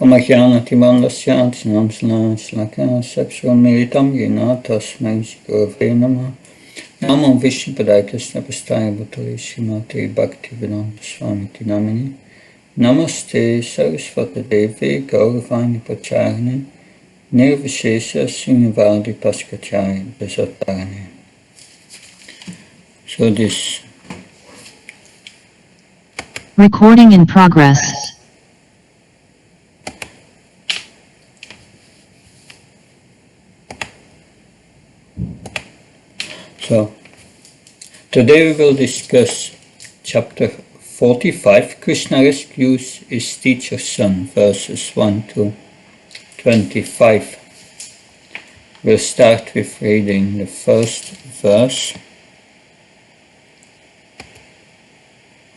Omagyanatimandasyatsanamsala Shlaka Sapsvam Militam Yena Tasmai Gurave Namah. Namo Vishnupadaya Krishna Prasthaya Bhutale Srimate Bhaktivedanta Swamiti Namini. Namaste Saraswati Devi Gauravani Pacharani Nirvishesha Sunyavadi Paskachari Dasatarani. So this recording in progress. So, today we will discuss chapter 45, Krishna rescues his teacher's son, verses 1 to 25. We'll start with reading the first verse.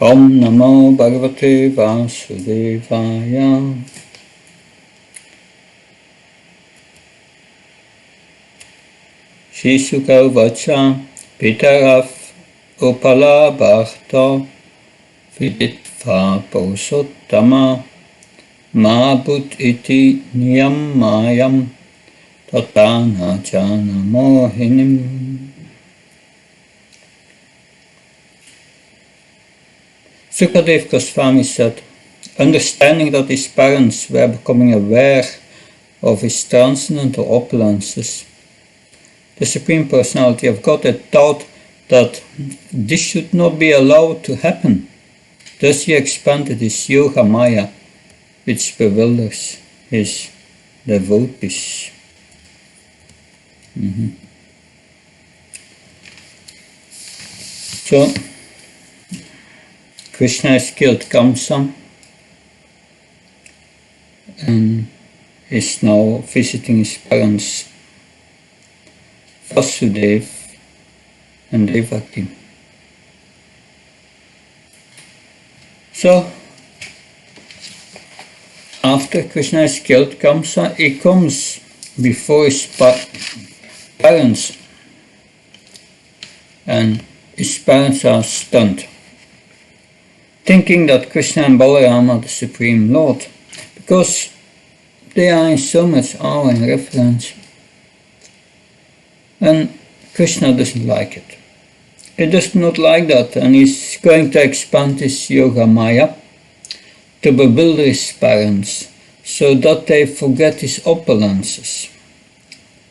Om Namo Bhagavate Vasudevaya. Shisuka Vacha Pitarav Upala Bharta Viditva Pausottama Mabhut iti Niyam Mayam Tatana Jana Mohinim. Sukadev Goswami said, understanding that his parents were becoming aware of his transcendental opulences, the Supreme Personality of Godhead thought that this should not be allowed to happen. Thus he expanded his Yoga Maya, which bewilders his devotees. So, Krishna has killed Kamsa and is now visiting his parents Vasudev and Devaki. So, after Krishna has killed Kamsa, he comes before his parents, and his parents are stunned, thinking that Krishna and Balaram are the Supreme Lord, because they are in so much awe and reverence. And Krishna doesn't like it. He does not like that, and he's going to expand his Yoga Maya to bewilder his parents, so that they forget his opulences,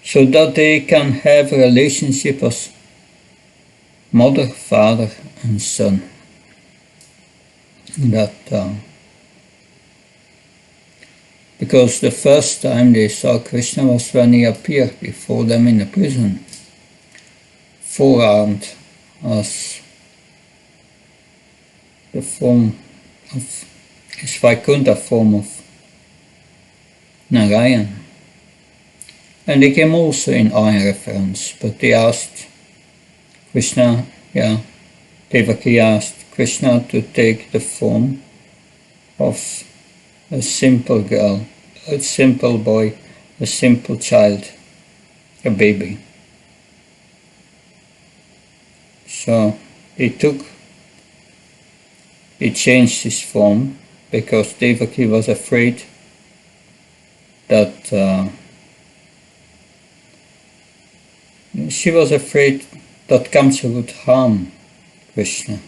so that they can have a relationship as mother, father, and son. Because the first time they saw Krishna was when he appeared before them in the prison, forearmed as the form of his Vaikuntha form of Narayan. And they came also in awe and reverence, but they asked Krishna, Devaki asked Krishna to take the form of a simple girl, a simple boy, a simple child, a baby. So he changed his form because Devaki was afraid that Kamsa would harm Krishna.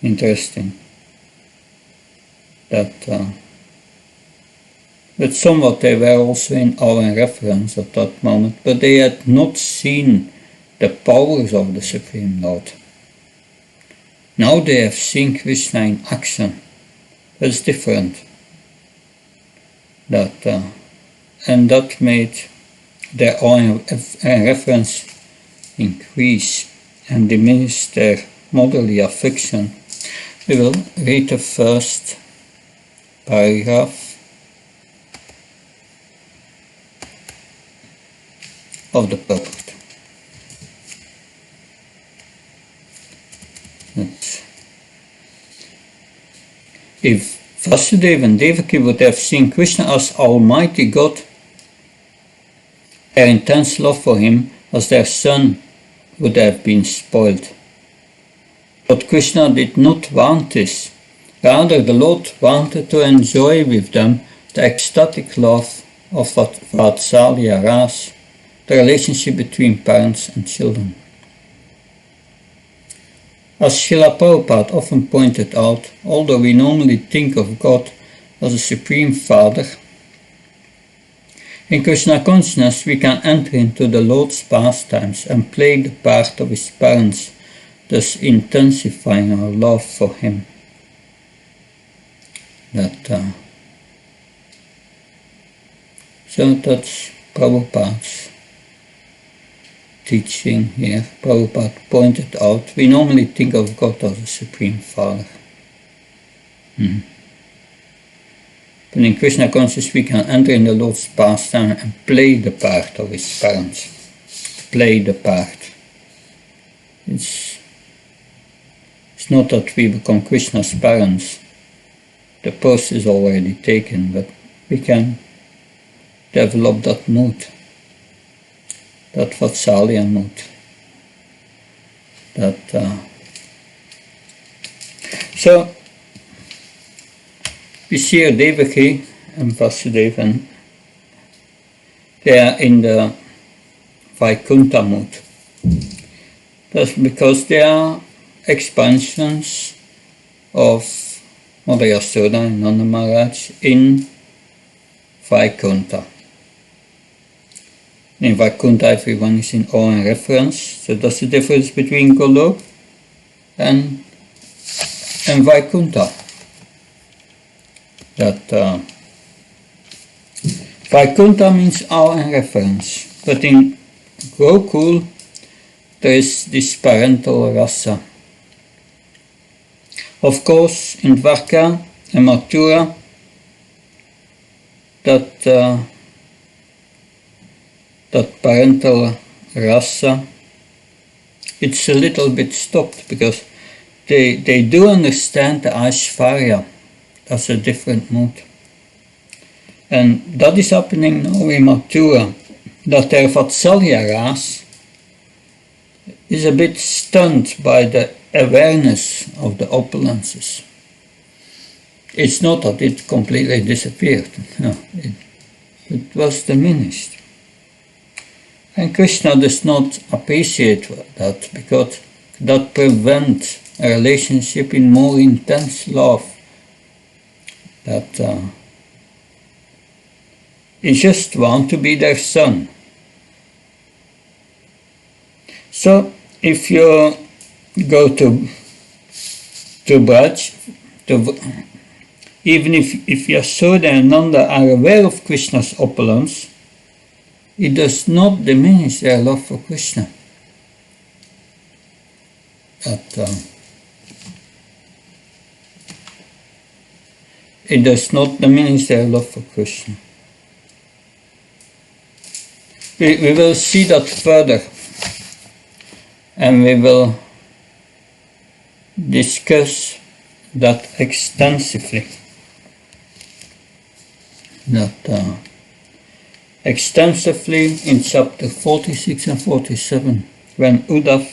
Interesting. But somewhat they were also in awe and reverence at that moment, but they had not seen the powers of the Supreme Lord. Now they have seen Krishna in action. That's different. And that made their awe and reverence increase and diminish their motherly affection. We will read the first paragraph of the purport. If Vasudeva and Devaki would have seen Krishna as Almighty God, their intense love for him as their son would have been spoiled. But Krishna did not want this. Rather, the Lord wanted to enjoy with them the ecstatic love of Vatsalya Ras, the relationship between parents and children. As Srila Prabhupada often pointed out, although we normally think of God as a Supreme Father, in Krishna consciousness we can enter into the Lord's pastimes and play the part of his parents, thus intensifying our love for him. So that's Prabhupada's teaching here. Prabhupada pointed out, we normally think of God as a Supreme Father. But in Krishna consciousness we can enter in the Lord's pastime and play the part of his parents. Play the part. It's not that we become Krishna's parents. The post is already taken, but we can develop that mood. That Vatsalya mood. So we see here Devaki and Vasudeva, and they are in the Vaikuntha mood. That's because they are expansions of Mother Yasoda and Nanda Maharaj in Vaikuntha. In Vaikuntha everyone is in awe and reverence, so that's the difference between Golok and Vaikuntha. Vaikuntha means awe and reverence, but in Gokul there is this parental rasa. Of course, in Dwarka and Mathura, that parental rasa, it's a little bit stopped because they do understand the Aishvarya as a different mood. And that is happening now in Mathura, that their Vatsalya Ras is a bit stunned by the awareness of the opulences. It's not that it completely disappeared, no, it was diminished. And Krishna does not appreciate that because that prevents a relationship in more intense love. He just wants to be their son. So if you go to Braj, even if Yasoda and Nanda are aware of Krishna's opulence, it does not diminish their love for Krishna. It does not diminish their love for Krishna. We will see that further, and we will discuss that extensively. Extensively in chapter 46 and 47, when Uddhav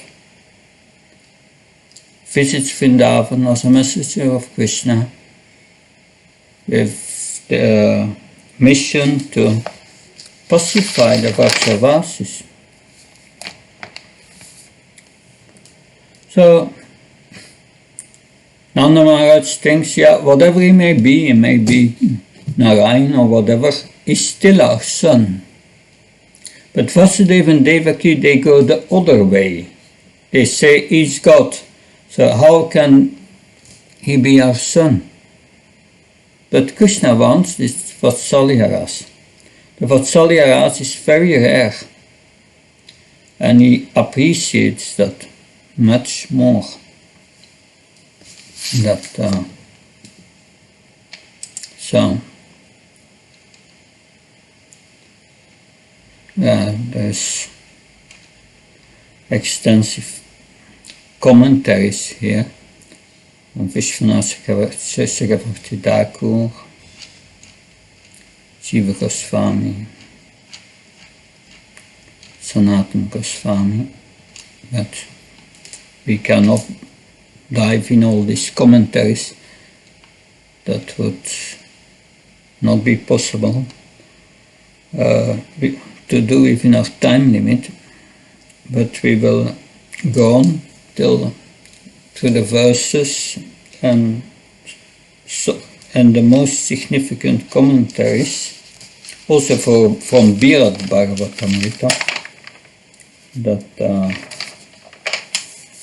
visits Vrindavan as a messenger of Krishna with the mission to pacify the Vrajavasis. So Nanda Maharaj thinks, whatever he may be Narayan or whatever, is still our son. But Vasudeva and Devaki, they go the other way. They say he's God, so how can he be our son? But Krishna wants this Vatsalya Ras. The Vatsalya Ras is very rare, and he appreciates that much more. There's extensive commentaries here on Vishwanath Chakravarti Thakur, Jiva Goswami, Sanatana Goswami, but we cannot dive in all these commentaries. That would not be possible to do within our time limit, but we will go on through the verses and the most significant commentaries, also from Bhagavatamrita,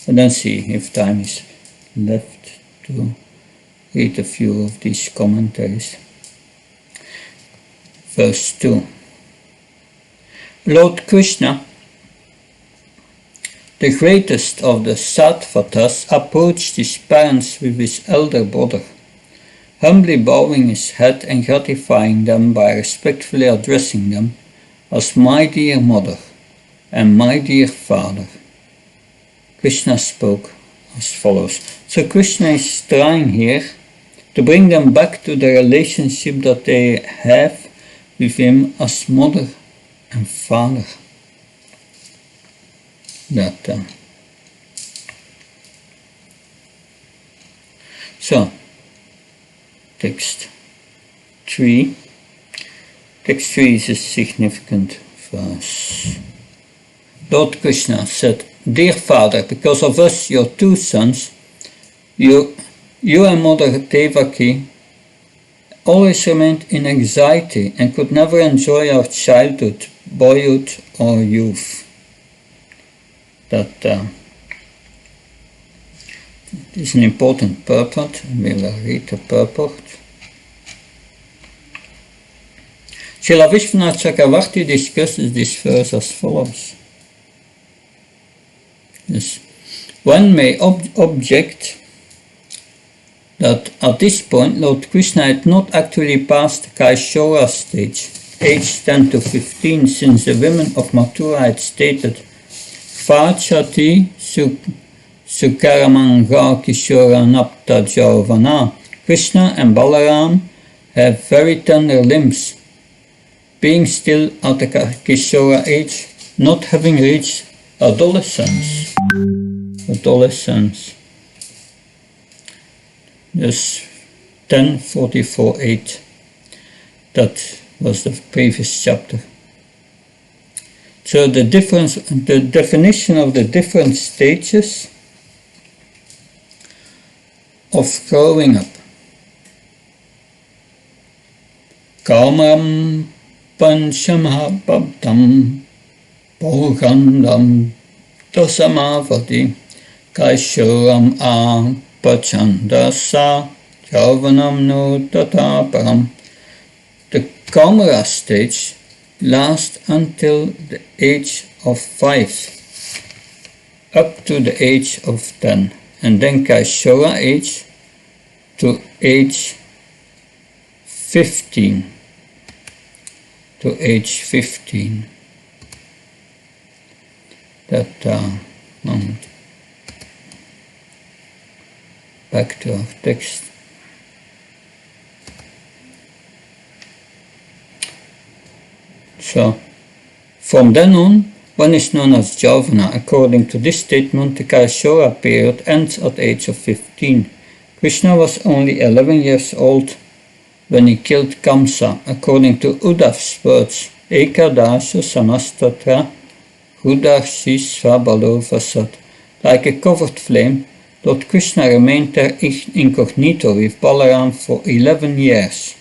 and then see if time is left to read a few of these commentaries. Verse 2. Lord Krishna, the greatest of the Sattvatas, approached his parents with his elder brother, humbly bowing his head and gratifying them by respectfully addressing them as my dear mother and my dear father. Krishna spoke as follows. So Krishna is trying here to bring them back to the relationship that they have with him as mother and father. So, text 3. Text 3 is a significant verse. Lord Krishna said, Dear Father, because of us, your two sons, you and Mother Devaki always remained in anxiety and could never enjoy our childhood, boyhood, or youth. That is an important purport. We will read the purport. Srila Vishwanath Chakravarti discusses this verse as follows. Yes. One may object that at this point Lord Krishna had not actually passed the Kaishora stage, aged 10 to 15, since the women of Mathura had stated Vachati Sukaramanga Kishora Napta Jauvana. Krishna and Balaram have very tender limbs, being still at the Kishora age, not having reached adolescence. Yes, 10:44:8. That was the previous chapter. So the definition of the different stages of growing up. Kamam Panchamabhabdam Paugandam Dasamavati Kaishoram Apachandasa Jauvanam no Tataparam. The Kamara stage lasts until the age of 5, up to the age of 10, and then Kaishora age to age 15. Back to our text. So, from then on, one is known as Javana. According to this statement, the Kaishora period ends at the age of 15. Krishna was only 11 years old when he killed Kamsa. According to Uddhav's words, Ekadasha Samastatra Rudarshi Svabalo Vasat. Like a covered flame, Lord Krishna remained there incognito with Balaram for 11 years.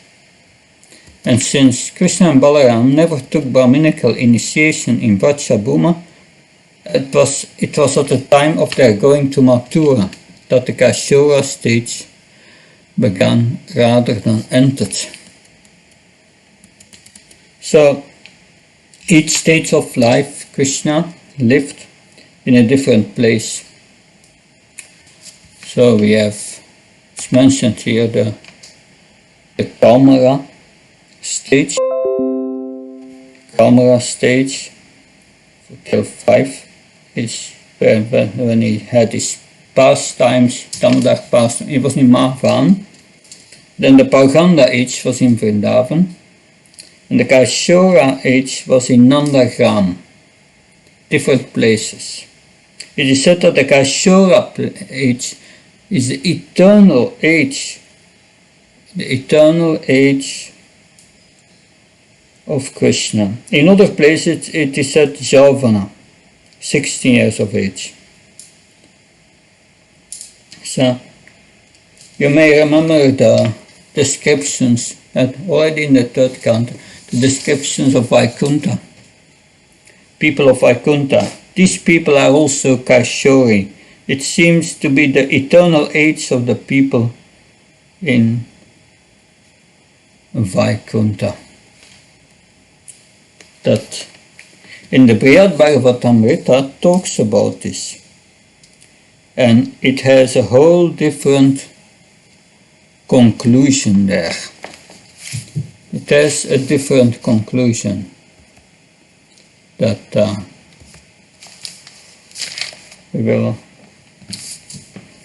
And since Krishna and Balaram never took Brahminical initiation in Vrajabhuma, it was at the time of their going to Mathura that the Kaishora stage began rather than ended. So, each stage of life, Krishna lived in a different place. So we have, it's mentioned here, the Kamara stage till 5 is when he had his pastimes, Damodar pastime. He was in Mahavan. Then the Pauganda age was in Vrindavan, and the Kaishora age was in Nandagram, different places. It is said that the Kaishora age is the eternal age of Krishna. In other places it is said Jauvana, 16 years of age. So you may remember the descriptions already in the third canto, the descriptions of Vaikuntha, people of Vaikuntha. These people are also Kaishori. It seems to be the eternal age of the people in Vaikuntha. That in the Brihad Bhagavatamrita talks about this. And it has a whole different conclusion there. It has a different conclusion that we will.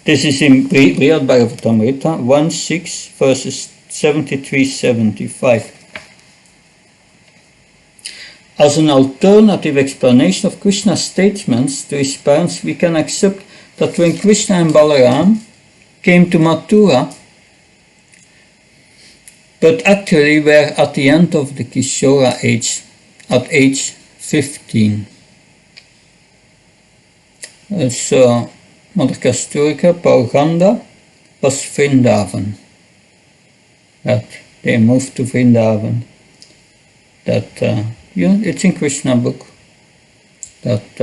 This is in Brihad Bhagavatamrita 1.6 verses 73-75. As an alternative explanation of Krishna's statements to his parents, we can accept that when Krishna and Balaram came to Mathura, but actually were at the end of the Kishora age, at age 15. So, Mother Kasturica, Pauganda was Vrindavan. That they moved to Vrindavan. That, it's in Krishna book. That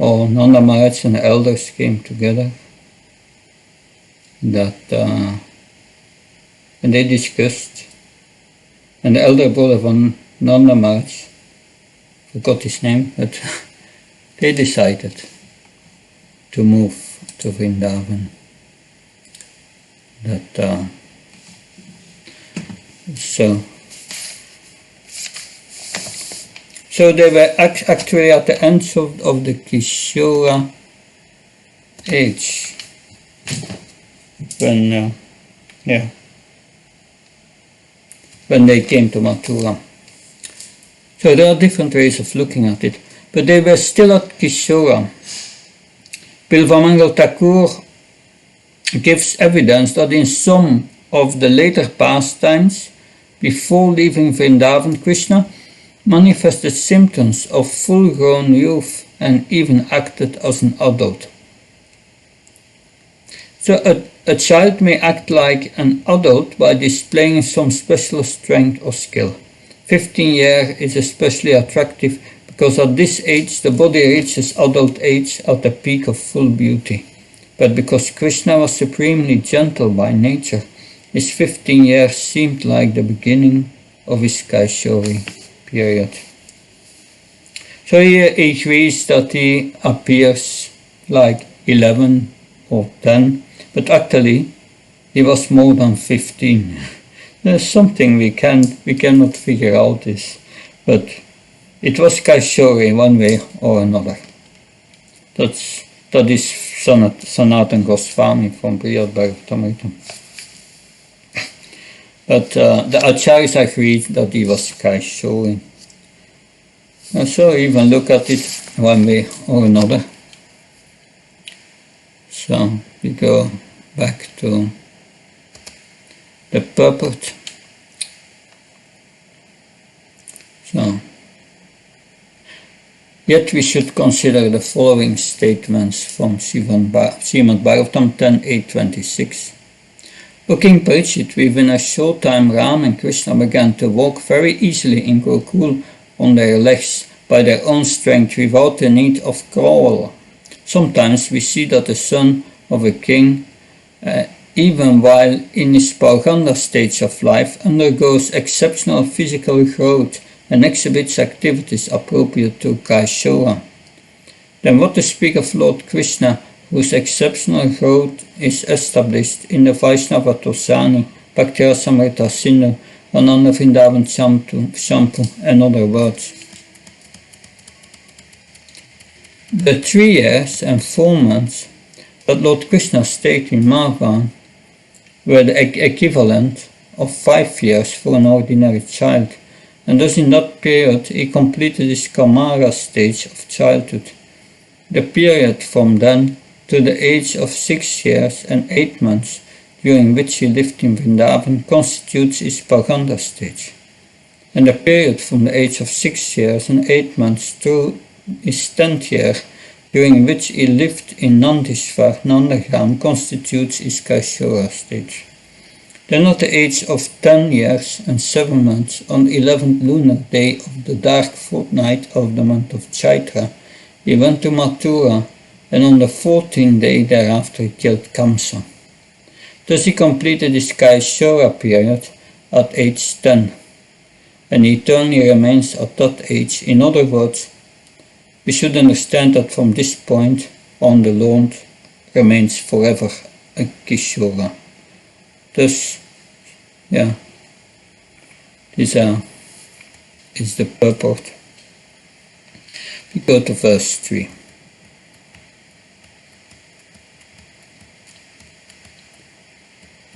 Nanda Maharaj and the elders came together. That, and they discussed. And the elder brother von Nanda Maharaj, forgot his name, but they decided to move to Vrindavan. That so they were actually at the end of the Kishora age when when they came to Mathura. So there are different ways of looking at it, but they were still at Kishora. Bilvamangal Thakur gives evidence that in some of the later pastimes, before leaving Vrindavan, Krishna manifested symptoms of full-grown youth and even acted as an adult. So a child may act like an adult by displaying some special strength or skill. 15 years is especially attractive because at this age the body reaches adult age at the peak of full beauty. But because Krishna was supremely gentle by nature, his 15 years seemed like the beginning of his Kaishori period. So here he agrees that he appears like 11 or 10, but actually he was more than 15. There's something we cannot figure out this, but it was Kaishori one way or another. That is Sanatan Goswami from Brihad Bhagavatamrita. But the Acharyas agreed that he was Kaishori. And so even look at it one way or another. So we go back to the purport. So, yet we should consider the following statements from Srimad Bhagavatam 10.8.26. O King Parikshit, within a short time Ram and Krishna began to walk very easily in Gokul on their legs by their own strength without the need of crawl. Sometimes we see that the son of a king, even while in his Pauganda stage of life, undergoes exceptional physical growth and exhibits activities appropriate to Kaishora. Then what to speak of Lord Krishna, whose exceptional growth is established in the Vaishnava Tosani, Bhakti-rasamrita Sindhu, Ananda Vrindavan Shampoo, and other words. The 3 years and 4 months that Lord Krishna stayed in Madhvan were the equivalent of 5 years for an ordinary child, and thus in that period he completed his Kamara stage of childhood. The period from then to the age of 6 years and 8 months, during which he lived in Vrindavan, constitutes his Pauganda stage. and the period from the age of 6 years and 8 months through his 10th year, during which he lived in Nandishvar, Nandagram, constitutes his Kaishora stage. Then at the age of 10 years and 7 months, on the 11th lunar day of the dark fortnight of the month of Chaitra, he went to Mathura, and on the 14th day thereafter he killed Kamsa. Thus he completed his Kaishora period at age 10, and he eternally remains at that age. In other words, we should understand that from this point on the Lord remains forever a Kishora. Thus, this is the purport. We go to verse 3.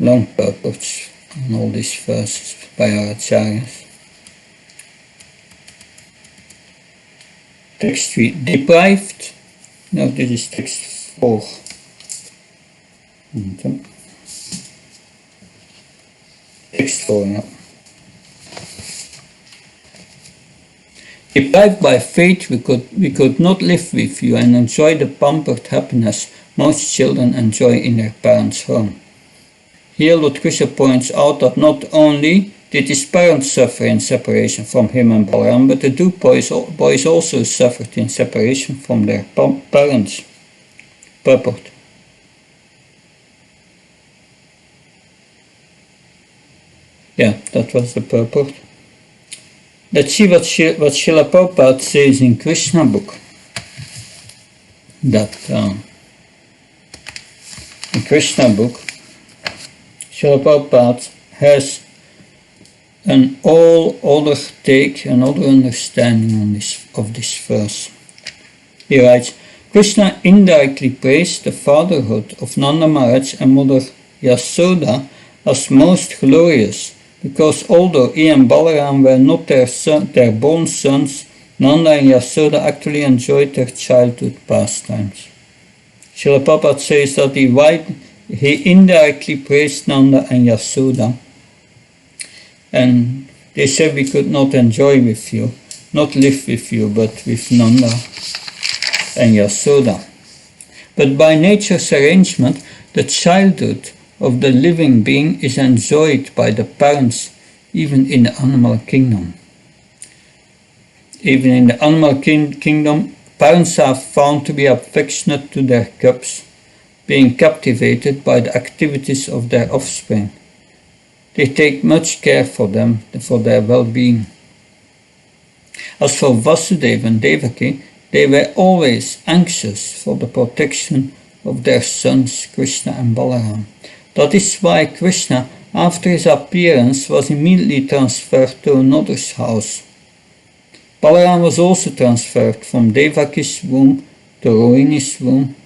Long purports on all these verses by our acharyas. Text 3. Deprived. No, this is text 4. Text 4 now. Deprived by fate, we could not live with you and enjoy the pampered happiness most children enjoy in their parents' home. Here Lord Krishna points out that not only did his parents suffer in separation from him and Balaram, but the two boys also suffered in separation from their parents. Purport. Yeah, that was the purport. Let's see what Srila Prabhupada says in Krishna book. That in Krishna book, Srila Prabhupada has an all other take, another understanding on of this verse. He writes, Krishna indirectly praised the fatherhood of Nanda Maharaj and Mother Yasoda as most glorious, because although he and Balaram were not their born sons, Nanda and Yasoda actually enjoyed their childhood pastimes. Srila Prabhupada says that he indirectly praised Nanda and Yasoda, and they said we could not enjoy with you, not live with you, but with Nanda and Yasoda. But by nature's arrangement, the childhood of the living being is enjoyed by the parents, even in the animal kingdom. Even in the animal kingdom, parents are found to be affectionate to their cubs, being captivated by the activities of their offspring. They take much care for them, for their well-being. As for Vasudeva and Devaki, they were always anxious for the protection of their sons Krishna and Balaram. That is why Krishna, after his appearance, was immediately transferred to another's house. Balaram was also transferred from Devaki's womb to Rohini's womb.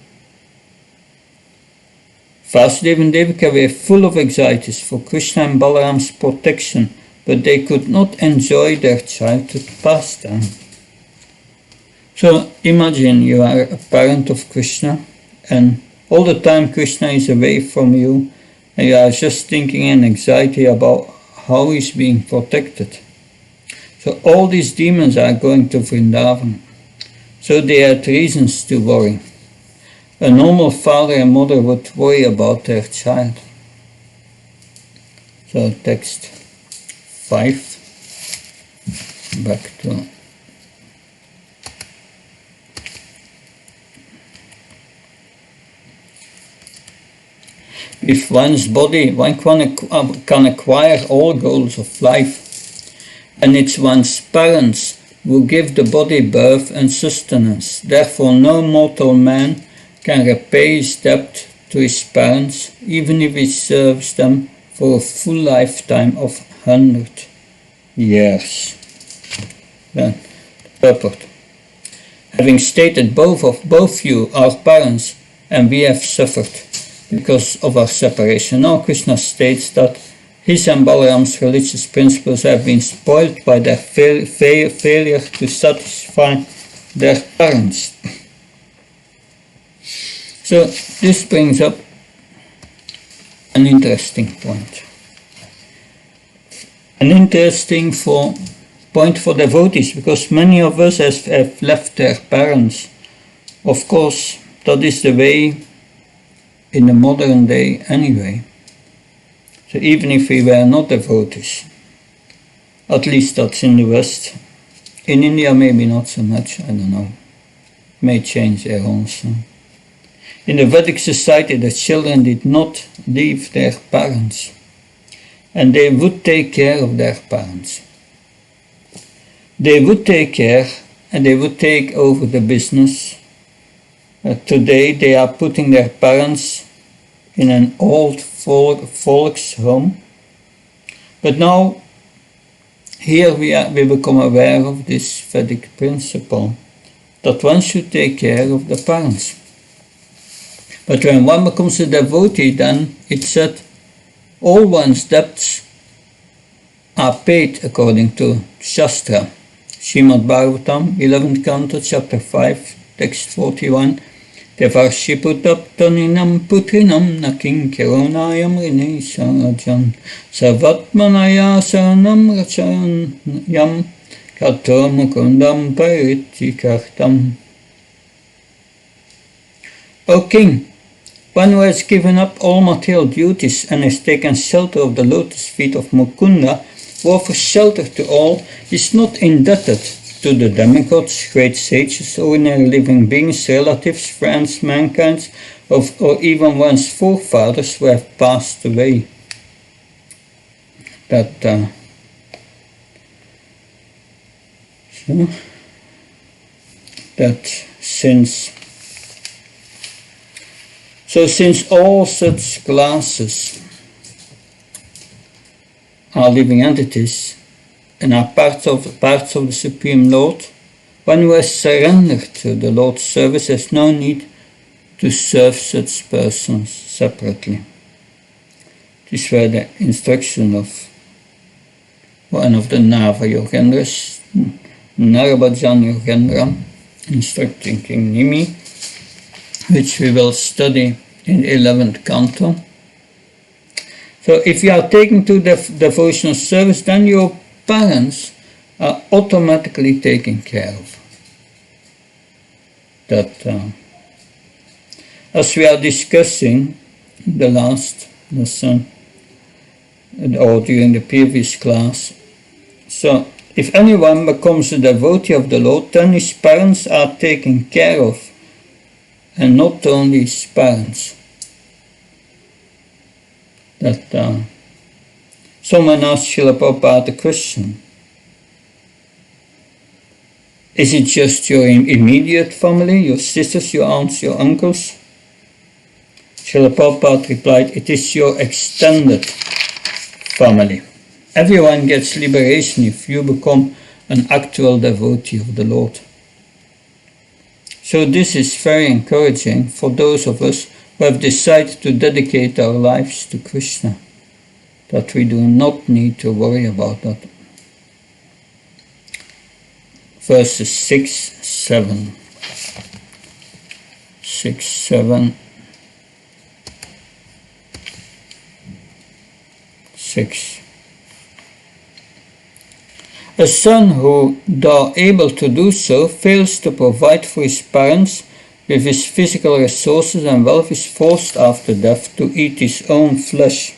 Vasudeva and Devaki were full of anxieties for Krishna and Balaram's protection, but they could not enjoy their childhood pastime. So imagine you are a parent of Krishna, and all the time Krishna is away from you, and you are just thinking in anxiety about how he's being protected. So all these demons are going to Vrindavan. So they had reasons to worry. A normal father and mother would worry about their child. So text 5, back to with one's body, one can acquire all goals of life, and it's one's parents who give the body birth and sustenance. Therefore no mortal man can repay his debt to his parents, even if he serves them for a full lifetime of 100 years. Then, purport. Having stated both you are parents, and we have suffered because of our separation. Now Krishna states that his and Balaram's religious principles have been spoiled by their failure to satisfy their parents. So this brings up an interesting point. And interesting for point for devotees, because many of us have left their parents. Of course, that is the way in the modern day anyway. So even if we were not devotees, at least that's in the West. In India maybe not so much, I don't know. May change there also. In the Vedic society, the children did not leave their parents, and they would take care of their parents. They would take care, and they would take over the business. Today they are putting their parents in an old folks home, but now here we become aware of this Vedic principle, that one should take care of the parents. But when one becomes a devotee, then it's said all one's debts are paid according to Shastra. Srimad Bhagavatam, 11th canto, chapter 5, text 41. Devarshiputaptaninam putrinam nakin kironayam rinesarajan savatmanaya saranam rachayam kato mukundam paritikartam. O king, one who has given up all material duties and has taken shelter of the lotus feet of Mukunda, who offers shelter to all, is not indebted to the demigods, great sages, ordinary living beings, relatives, friends, mankind, or even one's forefathers who have passed away. Since all such classes are living entities and are parts of the Supreme Lord, one who has surrendered to the Lord's service has no need to serve such persons separately. These were the instruction of one of the Nava Yogendras, Narabhajan Yogendra, instructing King Nimi, which we will study in the 11th canto. So if you are taken to devotional service, then your parents are automatically taken care of. As we are discussing in the last lesson, or during the previous class, so if anyone becomes a devotee of the Lord, then his parents are taken care of, and not only his parents. Someone asked Srila Prabhupada the question, is it just your immediate family, your sisters, your aunts, your uncles? Srila Prabhupada replied, it is your extended family. Everyone gets liberation if you become an actual devotee of the Lord. So this is very encouraging for those of us who have decided to dedicate our lives to Krishna, that we do not need to worry about that. Verses 6, 7. 6, 7. 6. A son who, though able to do so, fails to provide for his parents with his physical resources and wealth is forced after death to eat his own flesh.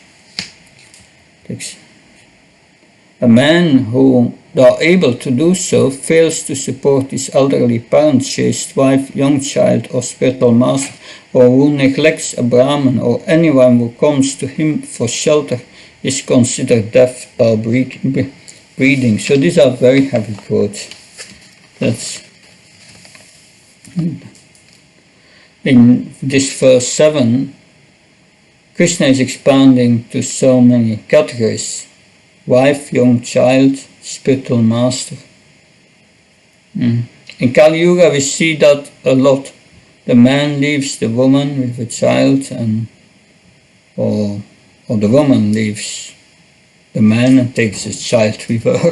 A man who, though able to do so, fails to support his elderly parents, chaste wife, young child, or spiritual master, or who neglects a Brahman or anyone who comes to him for shelter, is considered deaf or breathing. So these are very heavy quotes. In this verse 7, Krishna is expanding to so many categories: wife, young child, spiritual master. In Kali Yuga we see that a lot. The man leaves the woman with a child, or the woman leaves the man and takes his child with her.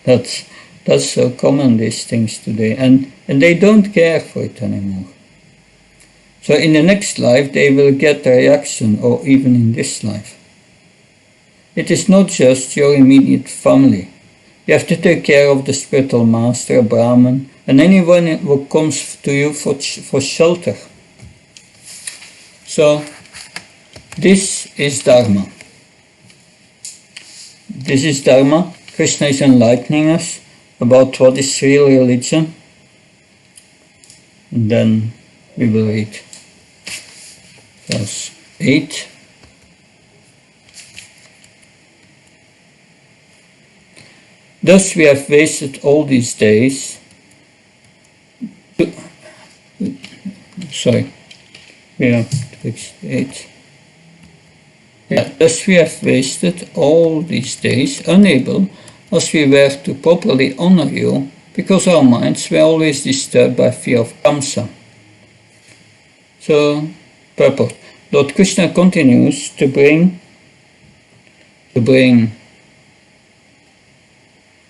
That's so common, these things today, and they don't care for it anymore. So in the next life they will get a reaction, or even in this life. It is not just your immediate family, You have to take care of the spiritual master, a Brahmin, and anyone who comes to you for shelter. So, this is Dharma. This is Dharma. Krishna is enlightening us about what is real religion. And then we will read verse 8. Thus we have wasted all these days. We have fixed 8. Thus we have wasted all these days, unable as we were to properly honor you, because our minds were always disturbed by fear of Kamsa. So, purport. Lord Krishna continues to bring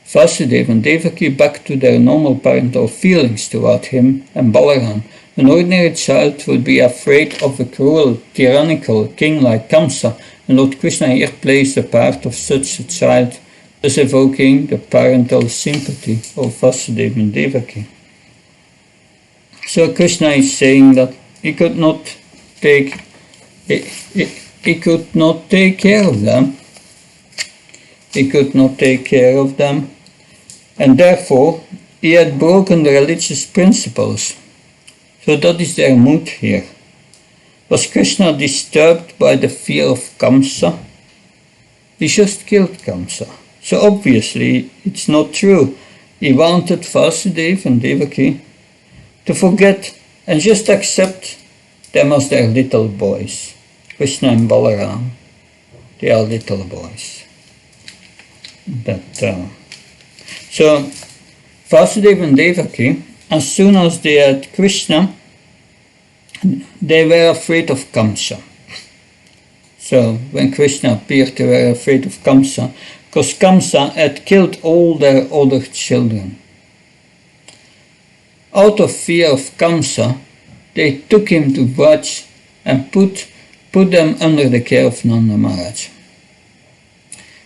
Vasudeva and Devaki back to their normal parental feelings toward him and Balaram. An ordinary child would be afraid of a cruel, tyrannical king like Kamsa, and Lord Krishna here plays the part of such a child, thus evoking the parental sympathy of Vasudeva and Devaki. So Krishna is saying that he could not take care of them. He could not take care of them, and therefore he had broken the religious principles. So that is their mood here. Was Krishna disturbed by the fear of Kamsa? He just killed Kamsa. So obviously it's not true. He wanted Vasudeva and Devaki to forget and just accept them as their little boys. Krishna and Balaram, they are little boys. So Vasudeva and Devaki, as soon as they had Krishna, they were afraid of Kamsa. So when Krishna appeared, they were afraid of Kamsa, because Kamsa had killed all their other children. Out of fear of Kamsa, they took him to Vraj and put them under the care of Nanda Maharaj.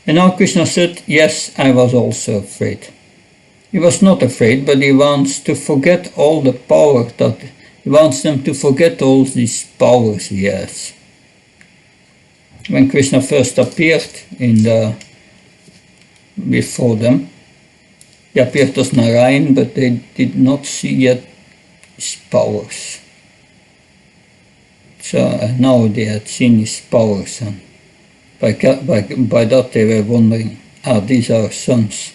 And now Krishna said, yes, I was also afraid. He was not afraid, but he wants to forget all the power he wants them to forget all these powers he has. When Krishna first appeared before them, he appeared as Narayan, but they did not see yet his powers. So now they had seen his powers, and by that they were wondering, these are sons.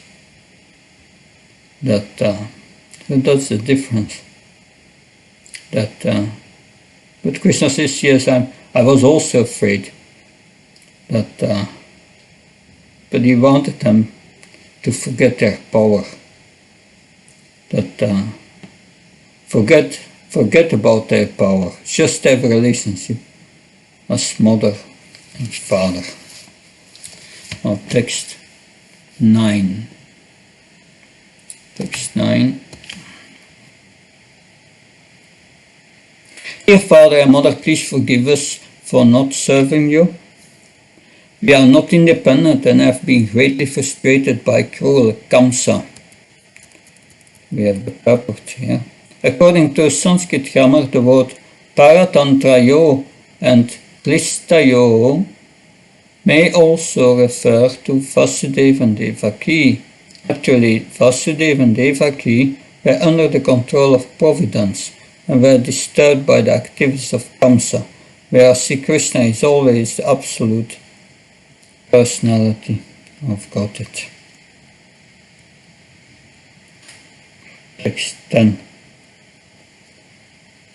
So that's the difference. But Krishna says, yes, I was also afraid. But he wanted them to forget their power. Forget about their power. Just have a relationship as mother and father. Now text 9. Text 9. Dear Father and Mother, please forgive us for not serving you. We are not independent and have been greatly frustrated by cruel Kamsa. We have the purport here. According to Sanskrit grammar, the word paratantrayo and klistayo may also refer to Vasudeva and Devaki. Actually, Vasudeva and Devaki were under the control of Providence and were disturbed by the activities of Kamsa, whereas Sri Krishna is always the absolute personality of Godhead. Text 10.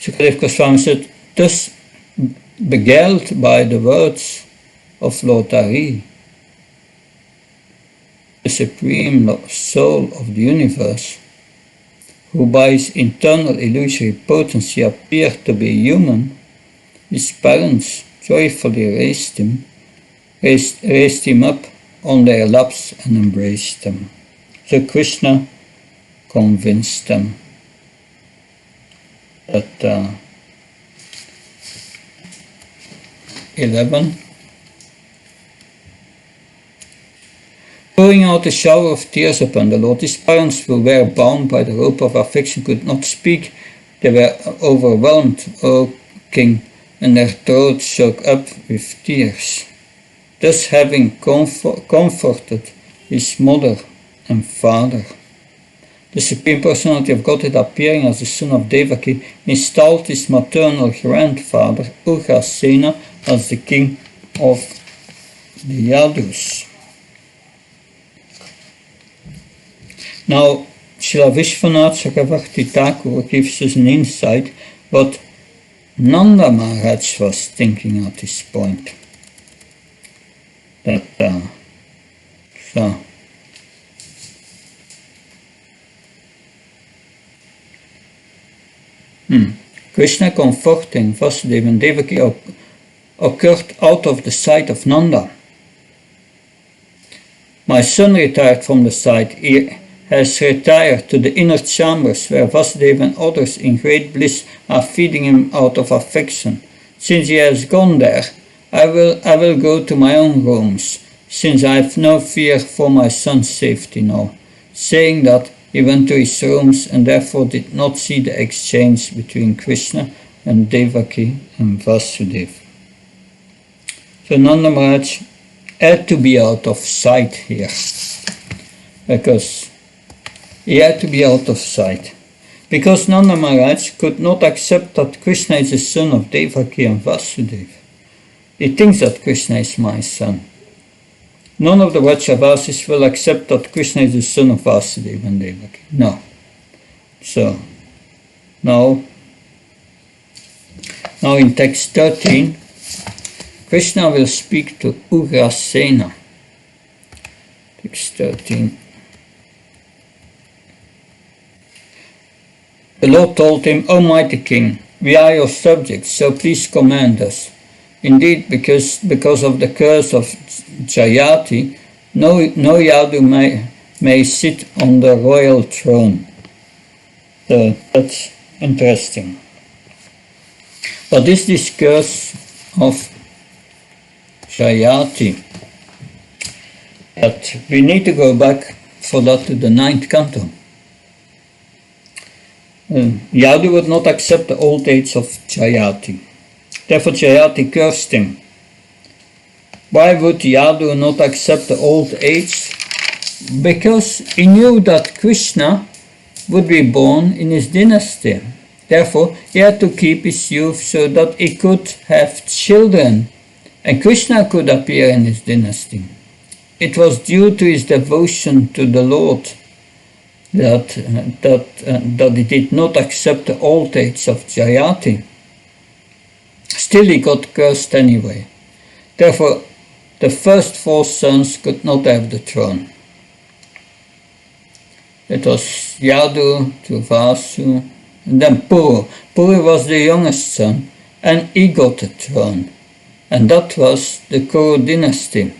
Sukadeva Goswami said, thus beguiled by the words of Lord Hari, the supreme soul of the universe, who by his internal illusory potency appeared to be human, his parents joyfully raised him up on their laps and embraced them. So Krishna convinced them that 11. pouring out a shower of tears upon the Lord. His parents, who were bound by the rope of affection, could not speak. They were overwhelmed, O king, and their throats choked up with tears. Thus having comforted his mother and father, the Supreme Personality of Godhead, appearing as the son of Devaki, installed his maternal grandfather, Ugrasena, as the king of the Yadus. Now, Srila Vishwanath Chakravarti Thakur gives us an insight what Nanda Maharaj was thinking at this point. Krishna comforting Vasudeva and Devaki occurred out of the sight of Nanda. My son retired from the sight. He has retired to the inner chambers where Vasudeva and others in great bliss are feeding him out of affection. Since he has gone there, I will go to my own rooms, since I have no fear for my son's safety now. Saying that, he went to his rooms and therefore did not see the exchange between Krishna and Devaki and Vasudeva. So Nanda Maharaj had to be out of sight here, because he had to be out of sight. Because Nanda Maharaj could not accept that Krishna is the son of Devaki and Vasudeva. He thinks that Krishna is my son. None of the Vrajavasis will accept that Krishna is the son of Vasudeva and Devaki. No. So, now in text 13, Krishna will speak to Ugrasena. Text 13. The Lord told him, O mighty king, we are your subjects, so please command us. Indeed, because of the curse of Jayati, no Yadu may sit on the royal throne. So that's interesting. What is this curse of Jayati? But we need to go back for that to the 9th canto. Yadu would not accept the old age of Jayati. Therefore Jayati cursed him. Why would Yadu not accept the old age? Because he knew that Krishna would be born in his dynasty. Therefore he had to keep his youth so that he could have children, and Krishna could appear in his dynasty. It was due to his devotion to the Lord that he did not accept the old age of Jayati. Still he got cursed anyway. Therefore, the first 4 sons could not have the throne. It was Yadu to Vasu, and then Puru. Puru was the youngest son, and he got the throne. And that was the Kuru dynasty.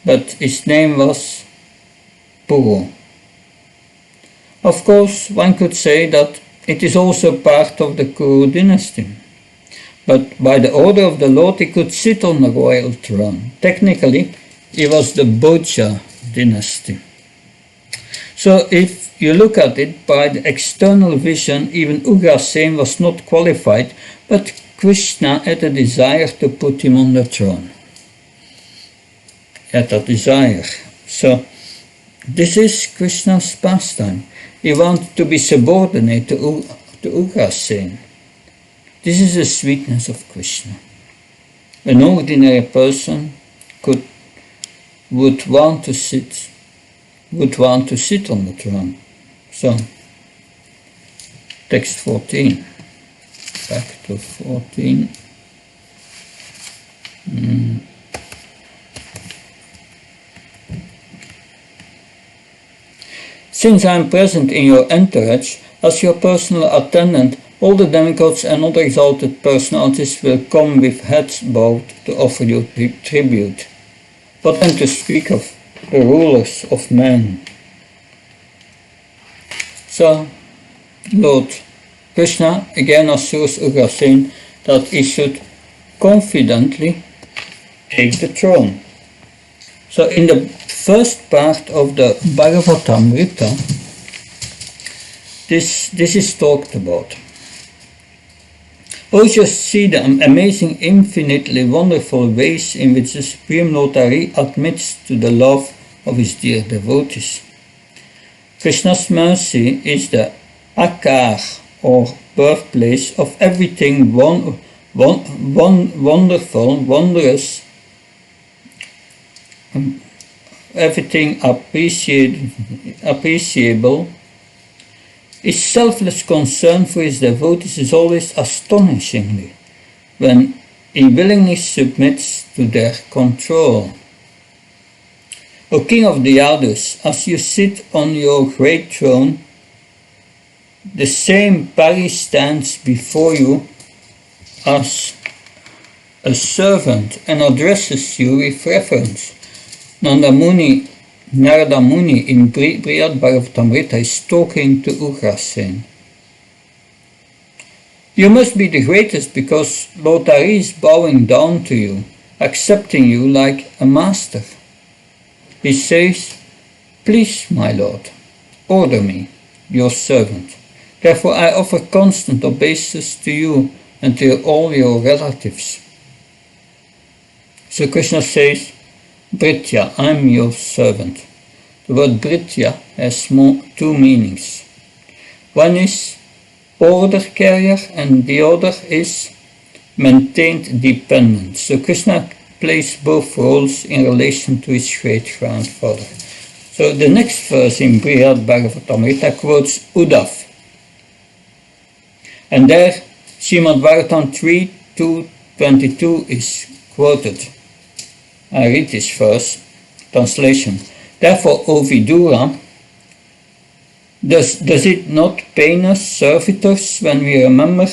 But his name was Puru. Of course, one could say that it is also part of the Kuru dynasty. But by the order of the Lord, he could sit on the royal throne. Technically, he was the Bhoja dynasty. So if you look at it by the external vision, even Ugrasena was not qualified, but Krishna had a desire to put him on the throne. He had a desire. So this is Krishna's pastime. He wanted to be subordinate to Ugrasena. This is the sweetness of Krishna. An ordinary person would want to sit on the throne. So, text 14. Back to 14. Since I am present in your entourage, as your personal attendant, all the demigods and other exalted personalities will come with heads bowed to offer you tribute. What then to speak of the rulers of men? So, Lord Krishna again assures Ugrasena that he should confidently take the throne. So in the first part of the Bhagavatamrita, this is talked about. Oh, just see the amazing, infinitely wonderful ways in which the Supreme Lord Hari admits to the love of his dear devotees. Krishna's mercy is the akar, or birthplace of everything wonderful, wondrous, everything appreciable. His selfless concern for his devotees is always astonishingly when he willingly submits to their control. O King of the Yadus, as you sit on your great throne, the same Pari stands before you as a servant and addresses you with reverence. Narada Muni in Brihad Bhagavatamrita is talking to Ugrasen. You must be the greatest because Lord Hari is bowing down to you, accepting you like a master. He says, please, my Lord, order me, your servant. Therefore I offer constant obeisance to you and to all your relatives. So Krishna says, Britya, I am your servant. The word Britya has two meanings. One is order carrier and the other is maintained dependent. So Krishna plays both roles in relation to his great grandfather. So the next verse in Brihad Bhagavatamrita quotes Uddhav. And there Srimad Bhagavatam 3:2-22 is quoted. I read this verse, translation. Therefore, O Vidura, does it not pain us servitors when we remember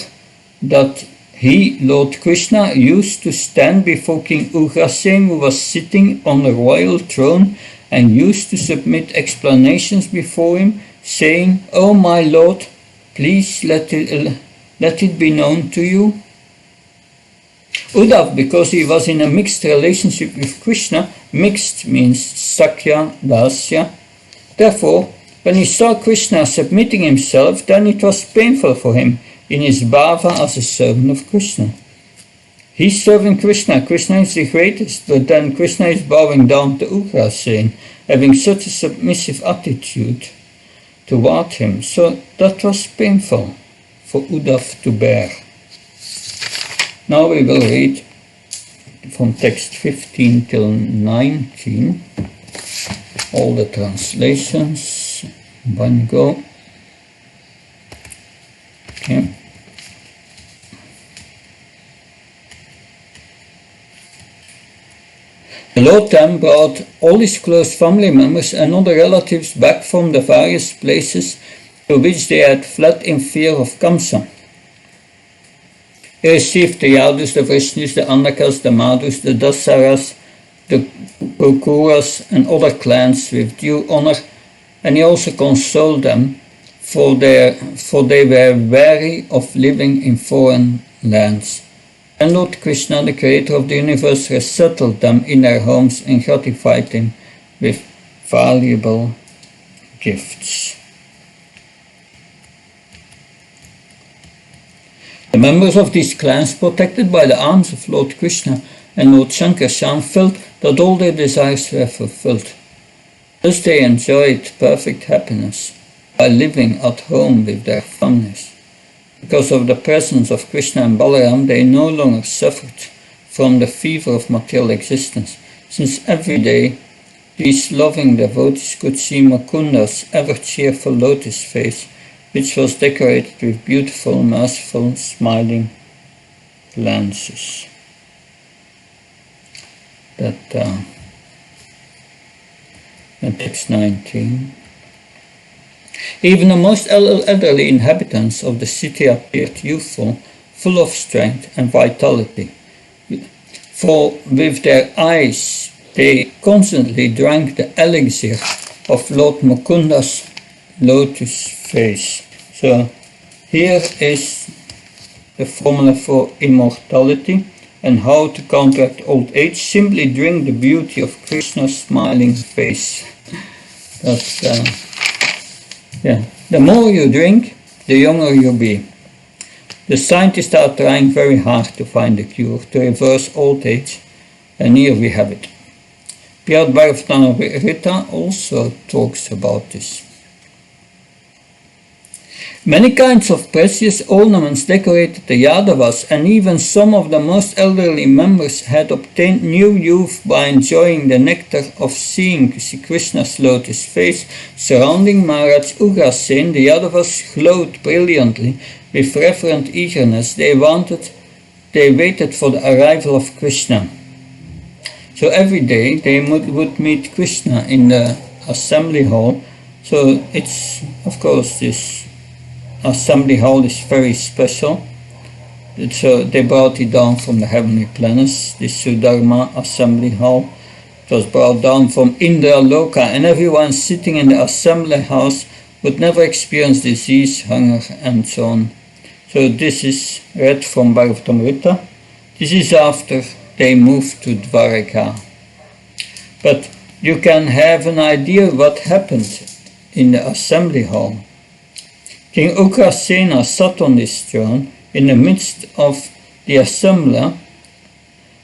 that he, Lord Krishna, used to stand before King Ugrasen, who was sitting on a royal throne, and used to submit explanations before him, saying, O my Lord, please let it be known to you? Uddhav, because he was in a mixed relationship with Krishna, mixed means Sakya, Dasya. Therefore, when he saw Krishna submitting himself, then it was painful for him in his bhava as a servant of Krishna. He's serving Krishna, Krishna is the greatest, but then Krishna is bowing down to Ugrasen, having such a submissive attitude toward him. So that was painful for Uddhav to bear. Now we will read from text 15 till 19, all the translations, one go. Okay. The Lord then brought all his close family members and other relatives back from the various places to which they had fled in fear of Kamsa. He received the Yadus, the Vishnus, the Anakas, the Madhus, the Dasaras, the Gokuras and other clans with due honor, and he also consoled them, for they were weary of living in foreign lands. And Lord Krishna, the creator of the universe, resettled them in their homes and gratified them with valuable gifts. The members of these clans, protected by the arms of Lord Krishna and Lord Shankarshan, felt that all their desires were fulfilled. Thus they enjoyed perfect happiness by living at home with their families. Because of the presence of Krishna and Balaram, they no longer suffered from the fever of material existence, since every day these loving devotees could see Mukunda's ever-cheerful lotus face, which was decorated with beautiful, merciful, smiling glances. Text 19. Even the most elderly inhabitants of the city appeared youthful, full of strength and vitality. For with their eyes they constantly drank the elixir of Lord Mukunda's lotus face. So here is the formula for immortality. and how to counteract old age. Simply drink the beauty of Krishna's smiling face. That's, the more you drink, the younger you'll be. The scientists are trying very hard to find a cure to reverse old age, and here we have it. Bhaktivedanta also talks about this. Many kinds of precious ornaments decorated the Yadavas, and even some of the most elderly members had obtained new youth by enjoying the nectar of seeing Krishna's lotus face. Surrounding Maharaj Ugrasen, the Yadavas glowed brilliantly with reverent eagerness. They waited for the arrival of Krishna. So every day they would meet Krishna in the assembly hall. So it's, of course, this assembly hall is very special. So they brought it down from the heavenly planets, this Sudharma assembly hall. It was brought down from Indra Loka, and everyone sitting in the assembly house would never experience disease, hunger, and so on. So this is read from Bhaktivedanta. This is after they moved to Dwaraka. But you can have an idea what happened in the assembly hall. King Ugrasena sat on his throne in the midst of the assembly,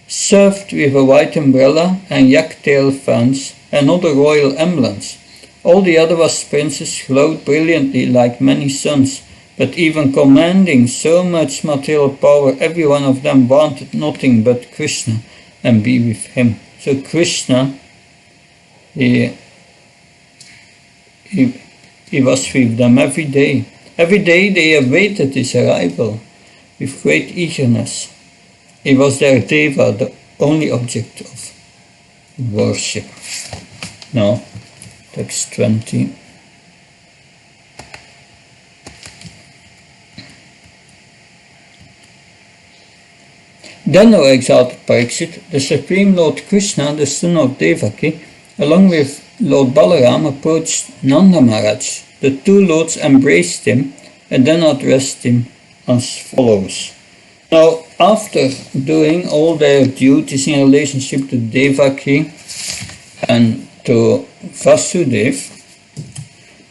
served with a white umbrella and yak-tail fans and other royal emblems. All the Yadavas princes glowed brilliantly like many suns, but even commanding so much material power, every one of them wanted nothing but Krishna and be with him. So Krishna, he was with them every day. Every day they awaited his arrival with great eagerness. He was their Deva, the only object of worship. Now, text 20. Then, O exalted Parikshit, the Supreme Lord Krishna, the son of Devaki, along with Lord Balaram, approached Nanda Maharaj. The two lords embraced him and then addressed him as follows. Now, after doing all their duties in relationship to Devaki and to Vasudev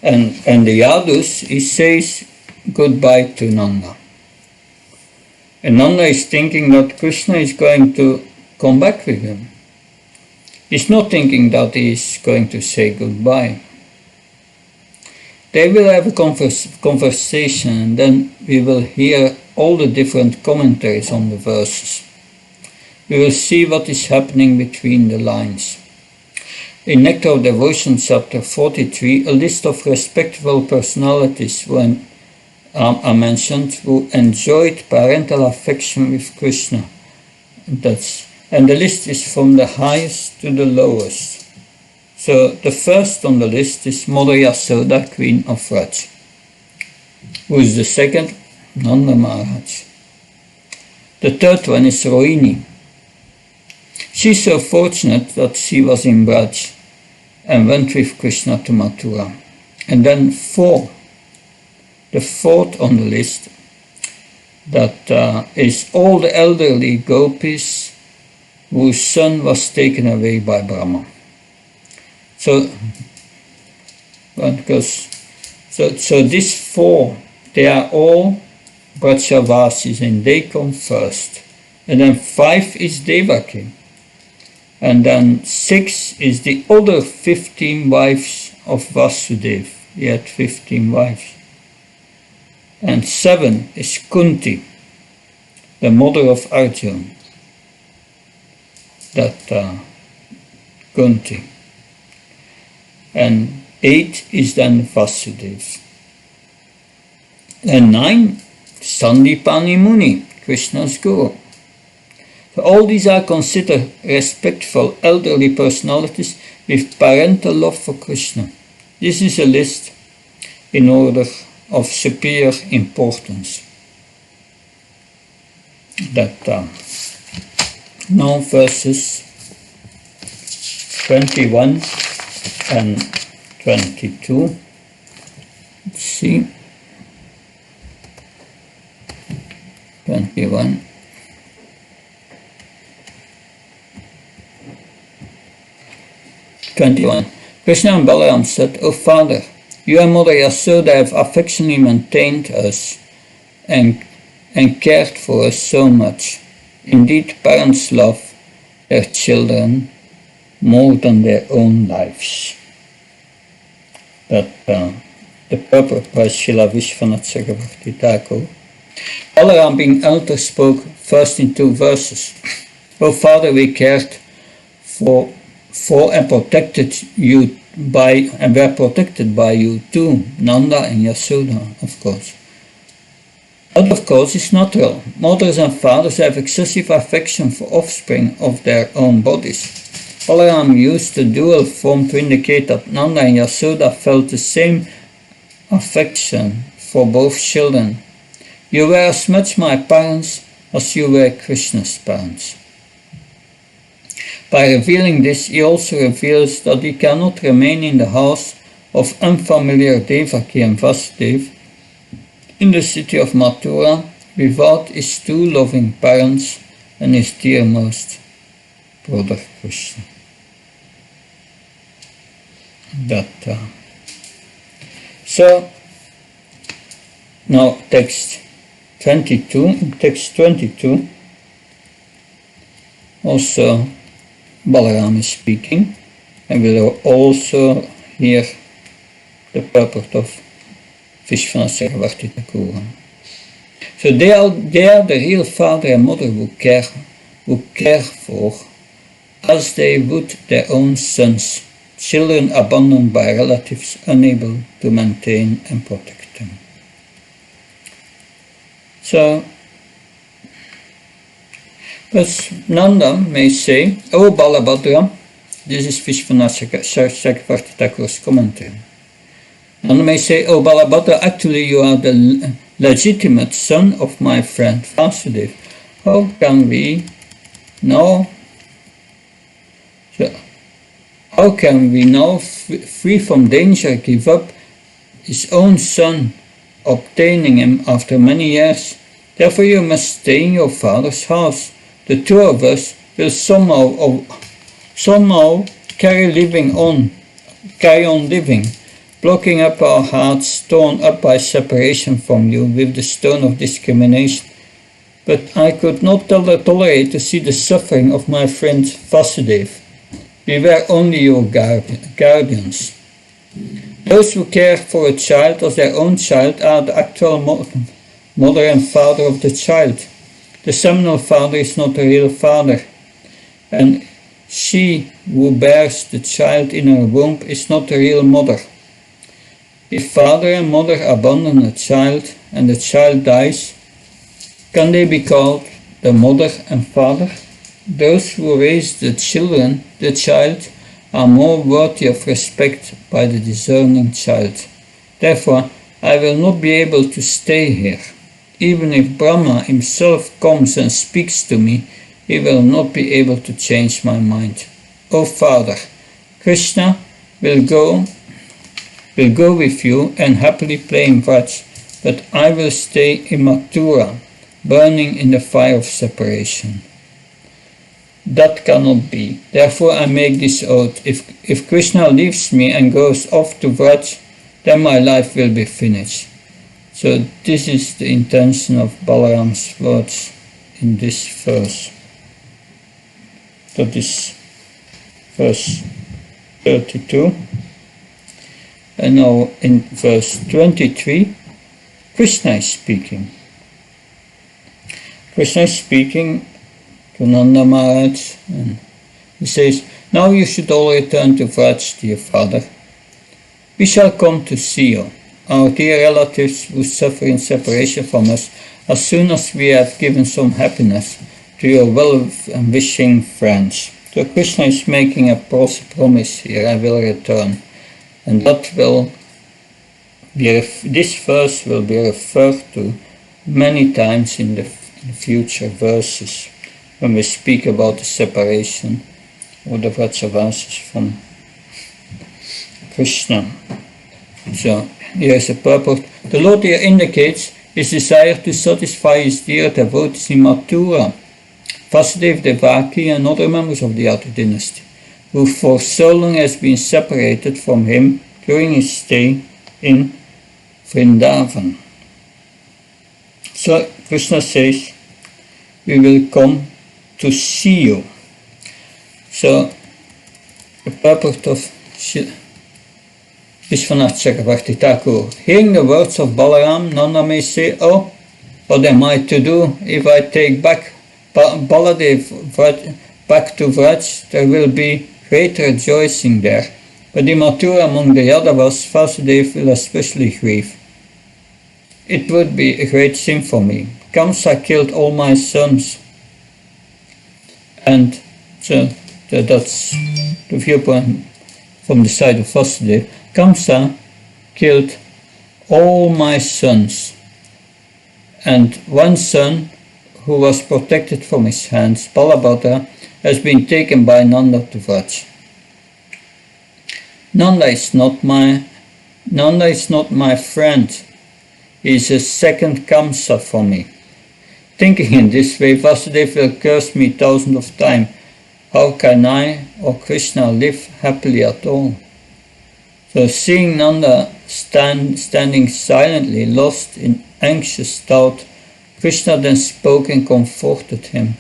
and the Yadus, he says goodbye to Nanda. And Nanda is thinking that Krishna is going to come back with him. He's not thinking that he is going to say goodbye. They will have a conversation, and then we will hear all the different commentaries on the verses. We will see what is happening between the lines. In Nectar of Devotion, chapter 43, a list of respectable personalities are mentioned who enjoyed parental affection with Krishna. And the list is from the highest to the lowest. So the first on the list is Mother Yasoda, Queen of Vraj. Who is the second? Nanda Maharaj. The third one is Rohini. She's so fortunate that she was in Vraj and went with Krishna to Mathura. And then the fourth on the list, that is all the elderly gopis whose son was taken away by Brahma. So these four, they are all Brajavasis, and they come first. And then 5 is Devaki. And then 6 is the other 15 wives of Vasudev. He had 15 wives. And 7 is Kunti, the mother of Arjuna. Kunti. And 8 is then Vasudev. And 9, Sandipani Muni, Krishna's guru. So all these are considered respectful elderly personalities with parental love for Krishna. This is a list in order of superior importance. Now verses 21 and 22. Let's see. 21. 21. Krishna and Balaram said, O Father, you and Mother Yasoda have affectionately maintained us and cared for us so much. Indeed, parents love their children more than their own lives. That the purport by Srila Vishwanath Chakravarti Thakur. Balaram, being elder, spoke first in 2 verses. O Father, we cared for and protected you and were protected by you too, Nanda and Yasoda, of course. That, of course, is natural. Mothers and fathers have excessive affection for offspring of their own bodies. Balaram used the dual form to indicate that Nanda and Yasoda felt the same affection for both children. You were as much my parents as you were Krishna's parents. By revealing this, he also reveals that he cannot remain in the house of unfamiliar Devaki and Vasudeva in the city of Mathura without his 2 loving parents and his dearmost brother Krishna. So, now text 22, also Balaram is speaking, and we'll also hear the purport of Vishwanath Chakravarti Thakur. So they are the real father and mother who care for as they would their own sons, children abandoned by relatives unable to maintain and protect them. So, but Nanda may say, O Balabhadra, this is Vishwanath Chakravarti Thakur's commentary. Nanda may say, O Balabhadra, actually you are the legitimate son of my friend Vasudeva. How can we now free from danger, give up his own son, obtaining him after many years? Therefore you must stay in your father's house. The 2 of us will somehow carry on living, blocking up our hearts torn up by separation from you with the stone of discrimination. But I could not tolerate to see the suffering of my friend Vasudeva. We were only your guardians. Those who care for a child as their own child are the actual mother and father of the child. The seminal father is not a real father, and she who bears the child in her womb is not a real mother. If father and mother abandon a child and the child dies, can they be called the mother and father? Those who raise the child, are more worthy of respect by the discerning child. Therefore, I will not be able to stay here. Even if Brahma himself comes and speaks to me, he will not be able to change my mind. O Father, Krishna will go with you and happily play in Vraj, but I will stay in Mathura, burning in the fire of separation. That cannot be. Therefore I make this oath. If Krishna leaves me and goes off to Vraj, then my life will be finished. So this is the intention of Balaram's words in this verse. That is verse 32. And now in verse 23, Krishna is speaking. Krishna is speaking to Nanda Maharaj, and he says, now you should all return to Vraj, dear father. We shall come to see you, our dear relatives who suffer in separation from us, as soon as we have given some happiness to your well-wishing friends. So Krishna is making a promise here, I will return. And that will be, this verse will be referred to many times in the future verses when we speak about the separation of the Vrajavasis from Krishna. So here is a purport. The Lord here indicates his desire to satisfy his dear devotees in Mathura, Vasudeva, Devaki and other members of the Yadu dynasty. who for so long has been separated from him during his stay in Vrindavan. So Krishna says, we will come to see you. So the purport of Vishwanath Chakravarti Thakur, hearing the words of Balaram, Nanda may say, oh, what am I to do if I take back Baladev back to Vraj? There will be great rejoicing there. But in Mathura among the Yadavas, Vasudev will especially grieve. It would be a great sin for me. Kamsa killed all my sons. And so that's the viewpoint from the side of Vasudev. Kamsa killed all my sons. And one son who was protected from his hands, Balabhadra, has been taken by Nanda to Vraj. Nanda is not my friend. He is a second Kamsa for me. Thinking in this way, Vasudeva will curse me thousands of times. How can I or Krishna live happily at all? So seeing Nanda standing silently, lost in anxious thought, Krishna then spoke and comforted him,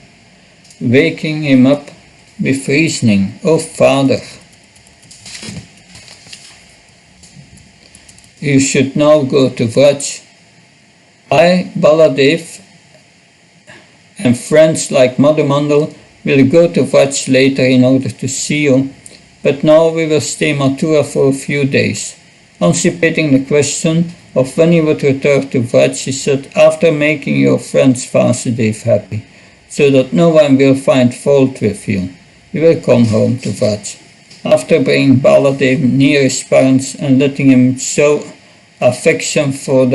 waking him up with reasoning. O Father, you should now go to Vraj. I, Baladev, and friends like Madhumandal will go to Vraj later in order to see you, but now we will stay in Mathura for a few days. Anticipating the question of when he would return to Vraj, he said, after making your friends Vasudev happy, so that no one will find fault with you, you will come home to Vraj. After bringing Baladev near his parents and letting him show affection for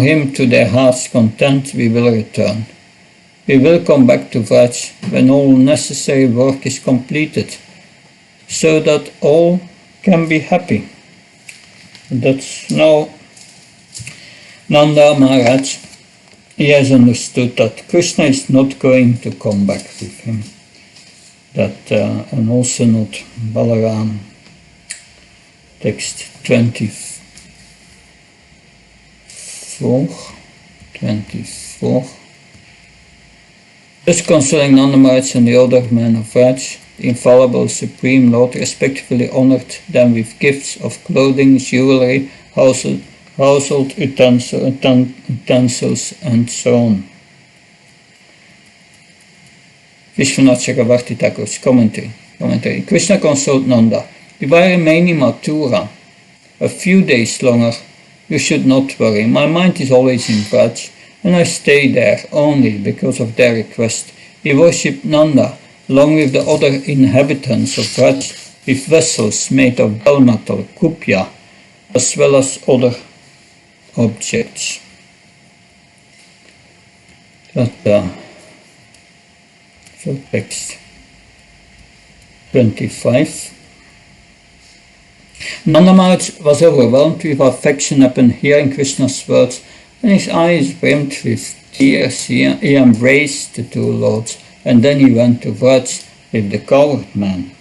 him to their heart's content, we will return. We will come back to Vraj when all necessary work is completed, so that all can be happy. That's now Nanda Maharaj. He has understood that Krishna is not going to come back with him. And also not Balaram. Text 24. Thus concerning Nanda Maharaj and the other men of Vraj, the infallible Supreme Lord respectfully honored them with gifts of clothing, jewelry, household utensils, and so on. Vishwanath Chakravarti Thakur's commentary. Krishna consoled Nanda. If I remain in Mathura a few days longer, you should not worry. My mind is always in Vraj, and I stay there only because of their request. He worshipped Nanda along with the other inhabitants of Vraj with vessels made of bell metal, kupya, as well as other objects. So text 25. Nanda Maharaj was overwhelmed with affection upon hearing Krishna's words, and his eyes brimmed with tears. He embraced the two lords, and then he went to Vraj with the coward man.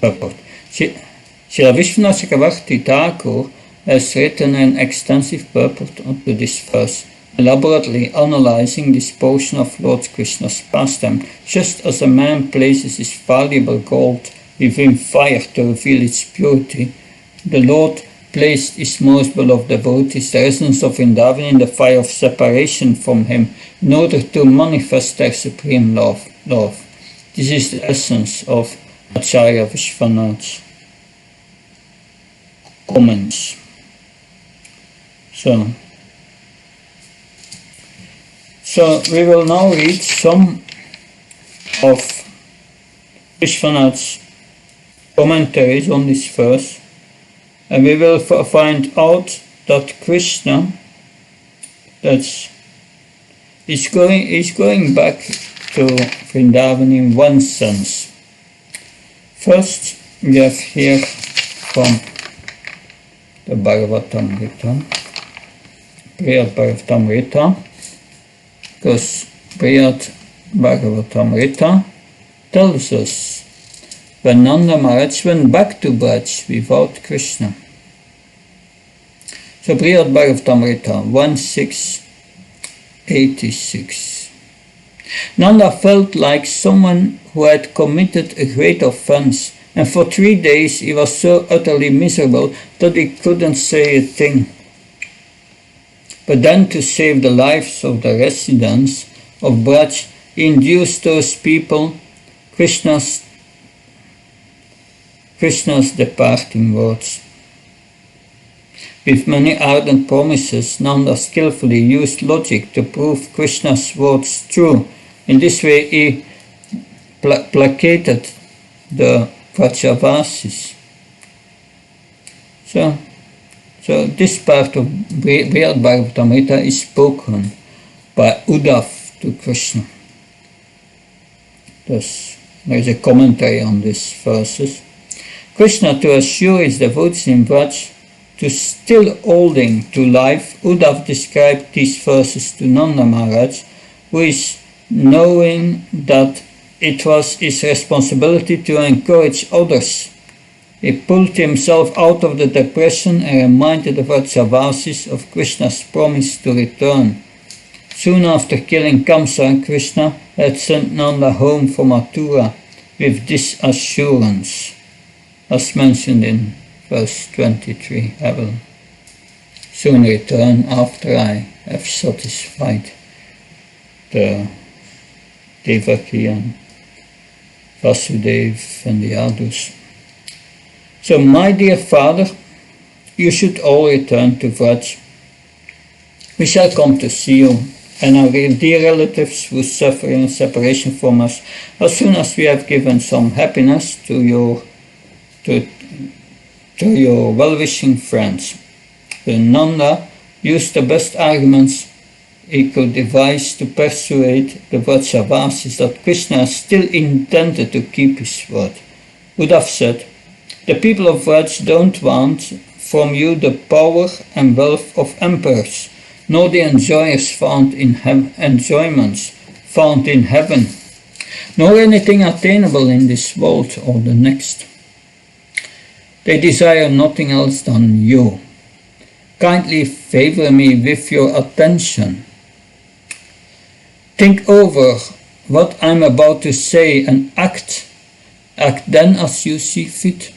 Purport. Srila Vishwanath Chakravarti Thakur has written an extensive purport to this verse, elaborately analyzing this portion of Lord Krishna's pastime, just as a man places his valuable gold within fire to reveal its purity. The Lord placed his most beloved devotees, the residents of Vrindavan, in the fire of separation from him, in order to manifest their supreme love. This is the essence of Acharya Vishwanath's comments. So we will now read some of Vishwanath's commentaries on this verse, and we will find out that Krishna is going back to Vrindavan in one sense. First, we have here from the Bhagavatamrita, Brihad Bhagavatamrita, because Brihad Bhagavatamrita tells us when Nanda Maharaj went back to Braj without Krishna. So Brihad Bhagavatamrita 1.6.86. Nanda felt like someone who had committed a great offense, and for 3 days he was so utterly miserable that he couldn't say a thing. But then, to save the lives of the residents of Braj, he induced those people Krishna's departing words. With many ardent promises, Nanda skillfully used logic to prove Krishna's words true. In this way he placated the Vrajavasis. So this part of Brihad Bhagavatamrita is spoken by Uddhav to Krishna. Thus, there is a commentary on these verses. Krishna, to assure his devotees in Vraj to still holding to life, Uddhav described these verses to Nanda Maharaj, who is knowing that it was his responsibility to encourage others. He pulled himself out of the depression and reminded the Vrajavasis of Krishna's promise to return. Soon after killing Kamsa, Krishna had sent Nanda home from Mathura with this assurance, as mentioned in verse 23. I will soon return after I have satisfied the Devaki and Vasudeva and the others. So, my dear father, you should all return to Vraj. We shall come to see you and our dear relatives who suffer in separation from us, as soon as we have given some happiness to your well-wishing friends. Then Nanda used the best arguments he could devise to persuade the Vrajavasis that Krishna still intended to keep his word. Uddhav said, "The people of Vraj don't want from you the power and wealth of emperors, nor the enjoyments found in heaven, nor anything attainable in this world or the next. They desire nothing else than you. Kindly favor me with your attention. Think over what I am about to say and act then as you see fit."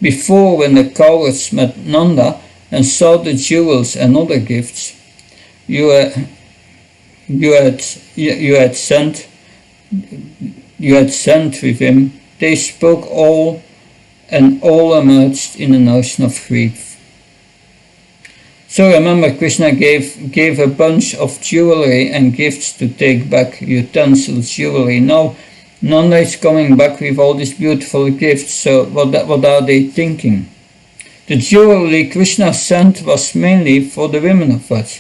Before, when the cowards met Nanda and saw the jewels and other gifts you had sent with him, they spoke all, and all emerged in an ocean of grief. So remember, Krishna gave a bunch of jewelry and gifts to take back, utensils, jewelry. Now Nanda is coming back with all these beautiful gifts, so what are they thinking? The jewelry Krishna sent was mainly for the women of Vraj.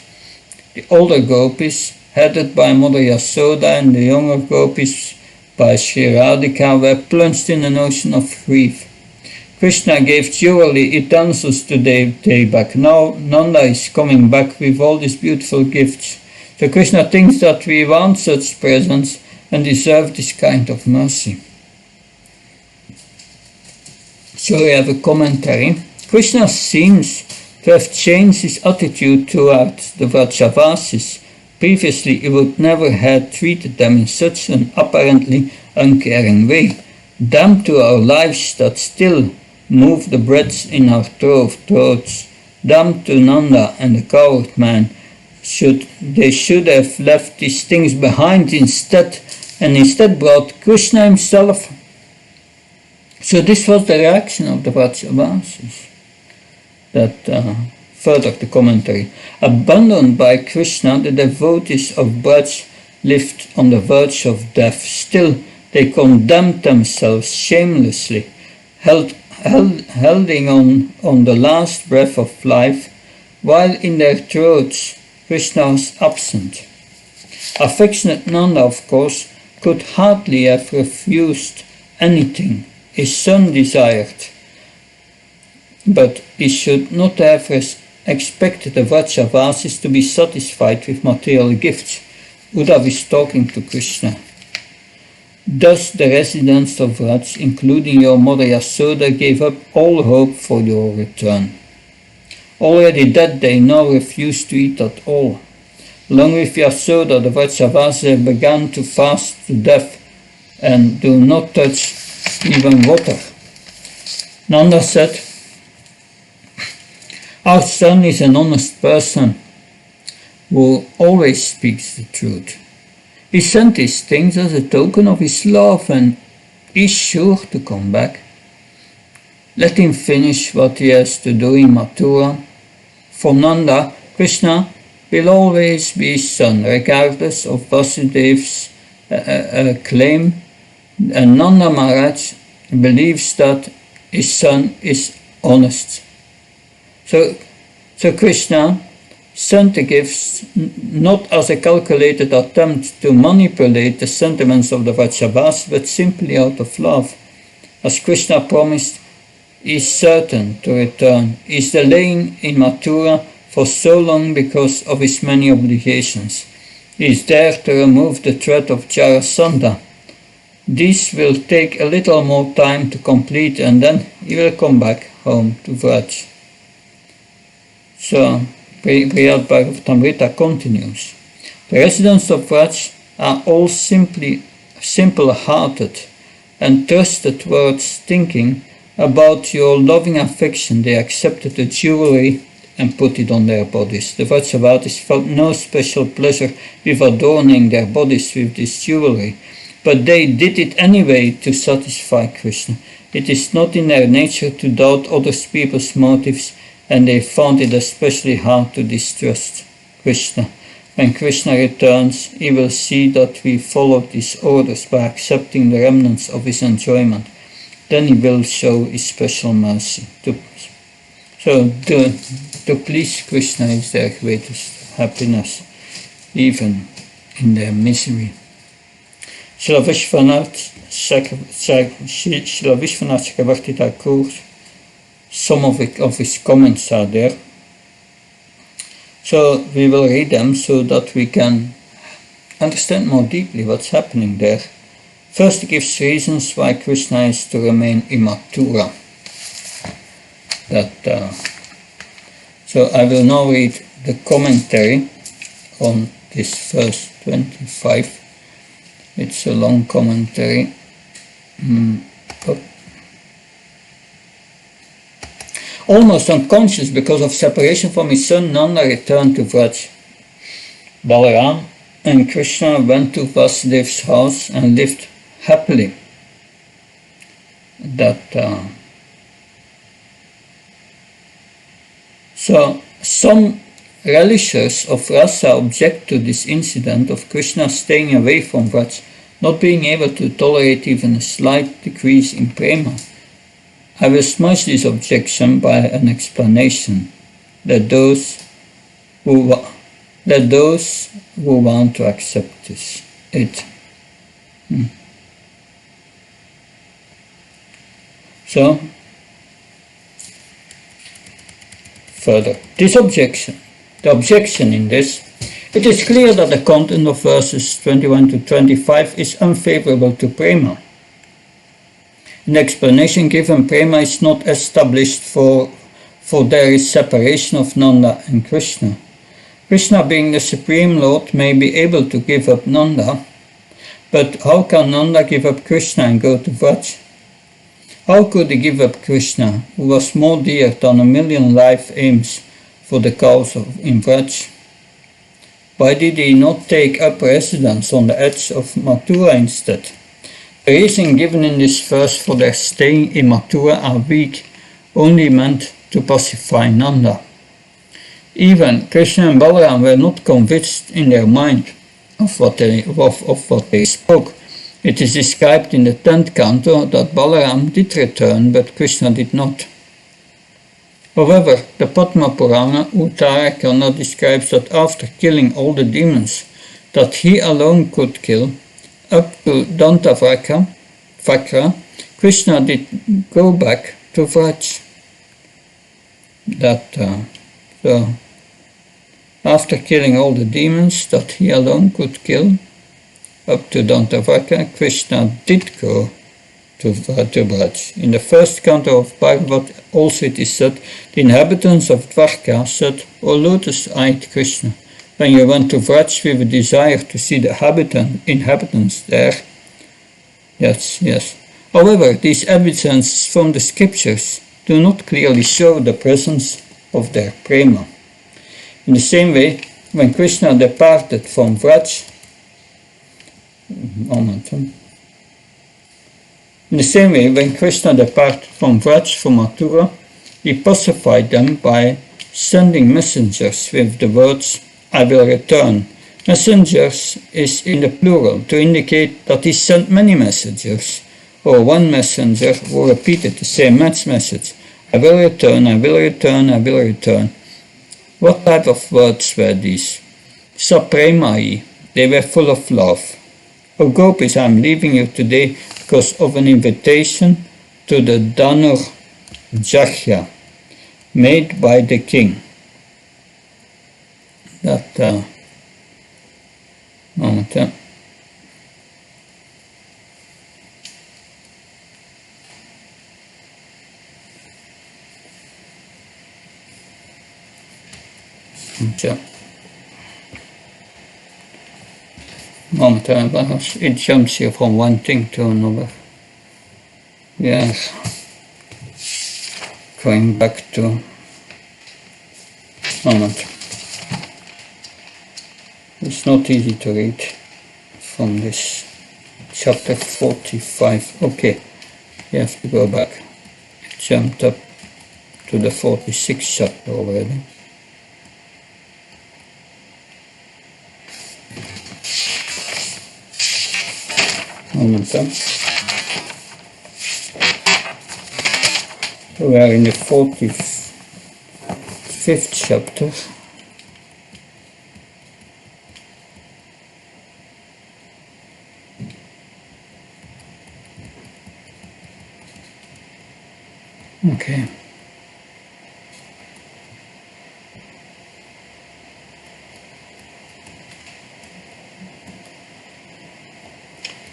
The older gopis, headed by Mother Yasoda, and the younger gopis by Sri Radhika, were plunged in an ocean of grief. Krishna gave jewelry, utensils to take back. Now Nanda is coming back with all these beautiful gifts. So Krishna thinks that we want such presents and deserve this kind of mercy. So we have a commentary. Krishna seems to have changed his attitude towards the Vrajavasis. Previously he would never have treated them in such an apparently uncaring way. Damn to our lives that still move the breaths in our throats. Damn to Nanda and the coward man. They should have left these things behind instead brought Krishna himself. So this was the reaction of the Vrajavasis. That further the commentary. Abandoned by Krishna, the devotees of Braj lived on the verge of death. Still, they condemned themselves shamelessly, holding on the last breath of life, while in their throats Krishna was absent. Affectionate Nanda, of course, could hardly have refused anything his son desired, but he should not have expected the Vrajavasis to be satisfied with material gifts. Uddhav is talking to Krishna. Thus the residents of Vraj, including your mother Yasoda, gave up all hope for your return. Already that day now refused to eat at all. Along with Yasoda, the Vrajavasi began to fast to death and do not touch even water. Nanda said, our son is an honest person who always speaks the truth. He sent these things as a token of his love and is sure to come back. Let him finish what he has to do in Mathura. For Nanda, Krishna will always be his son, regardless of Vasudev's claim, and Nanda Maharaj believes that his son is honest. So Krishna sent the gifts not as a calculated attempt to manipulate the sentiments of the Vrajavasi, but simply out of love. As Krishna promised, he is certain to return. He is delaying in Mathura for so long because of his many obligations. He is there to remove the threat of Jarasandha. This will take a little more time to complete, and then he will come back home to Vraj. So, Brihad Bhagavatamrita continues. The residents of Vraj are all simple-hearted and trusted towards thinking about your loving affection. They accepted the jewelry and put it on their bodies. The Vrajavasis felt no special pleasure with adorning their bodies with this jewelry, but they did it anyway to satisfy Krishna. It is not in their nature to doubt other people's motives, and they found it especially hard to distrust Krishna. When Krishna returns, he will see that we followed his orders by accepting the remnants of his enjoyment. Then he will show his special mercy to us. So to please Krishna is their greatest happiness, even in their misery. Srila Vishwanath Chakravarti Thakur, some of his comments are there. So we will read them so that we can understand more deeply what's happening there. First, he gives reasons why Krishna is to remain in Mathura. So I will now read the commentary on this verse 25. It's a long commentary. Almost unconscious because of separation from his son, Nanda returned to Vraj. Balaram and Krishna went to Vasudev's house and lived happily. So some relishers of rasa object to this incident of Krishna staying away from Vraj, not being able to tolerate even a slight decrease in prema. I will smudge this objection by an explanation. Let those who want to accept it. So, further, the objection in this, it is clear that the content of verses 21 to 25 is unfavorable to prema. In the explanation given, prema is not established for there is separation of Nanda and Krishna. Krishna, being the Supreme Lord, may be able to give up Nanda, but how can Nanda give up Krishna and go to Vraj? How could he give up Krishna, who was more dear than 1,000,000 life aims for the cause in Vraj? Why did he not take up residence on the edge of Mathura instead? The reason given in this verse for their staying in Mathura are weak, only meant to pacify Nanda. Even Krishna and Balaram were not convinced in their mind of what they spoke. It is described in the 10th canto that Balaram did return, but Krishna did not. However, the Padma Purana Uttara Kanda describes that after killing all the demons that he alone could kill, up to Dantavakra, Krishna did go back to Vraj. So after killing all the demons that he alone could kill, up to Dantavaka, Krishna did go to Vraj. In the first canto of Bhagavad also it is said, the inhabitants of Dwarka said, O lotus-eyed Krishna, when you went to Vraj with a desire to see the inhabitants there. Yes. However, these evidences from the scriptures do not clearly show the presence of their prema. In the same way, when Krishna departed from Vraj, from Mathura, he pacified them by sending messengers with the words, I will return. Messengers is in the plural to indicate that he sent many messengers, or one messenger who repeated the same message. I will return, I will return, I will return. What type of words were these? Sapremai, they were full of love. O Gopis, I am leaving you today because of an invitation to the Dhanur Jahya, made by the king. It jumps here from one thing to another. Yes. Going back to moment. It's not easy to read from this chapter 45. Okay, you have to go back. It jumped up to the 46th chapter already. Moment. We are in the 45th chapter. Okay.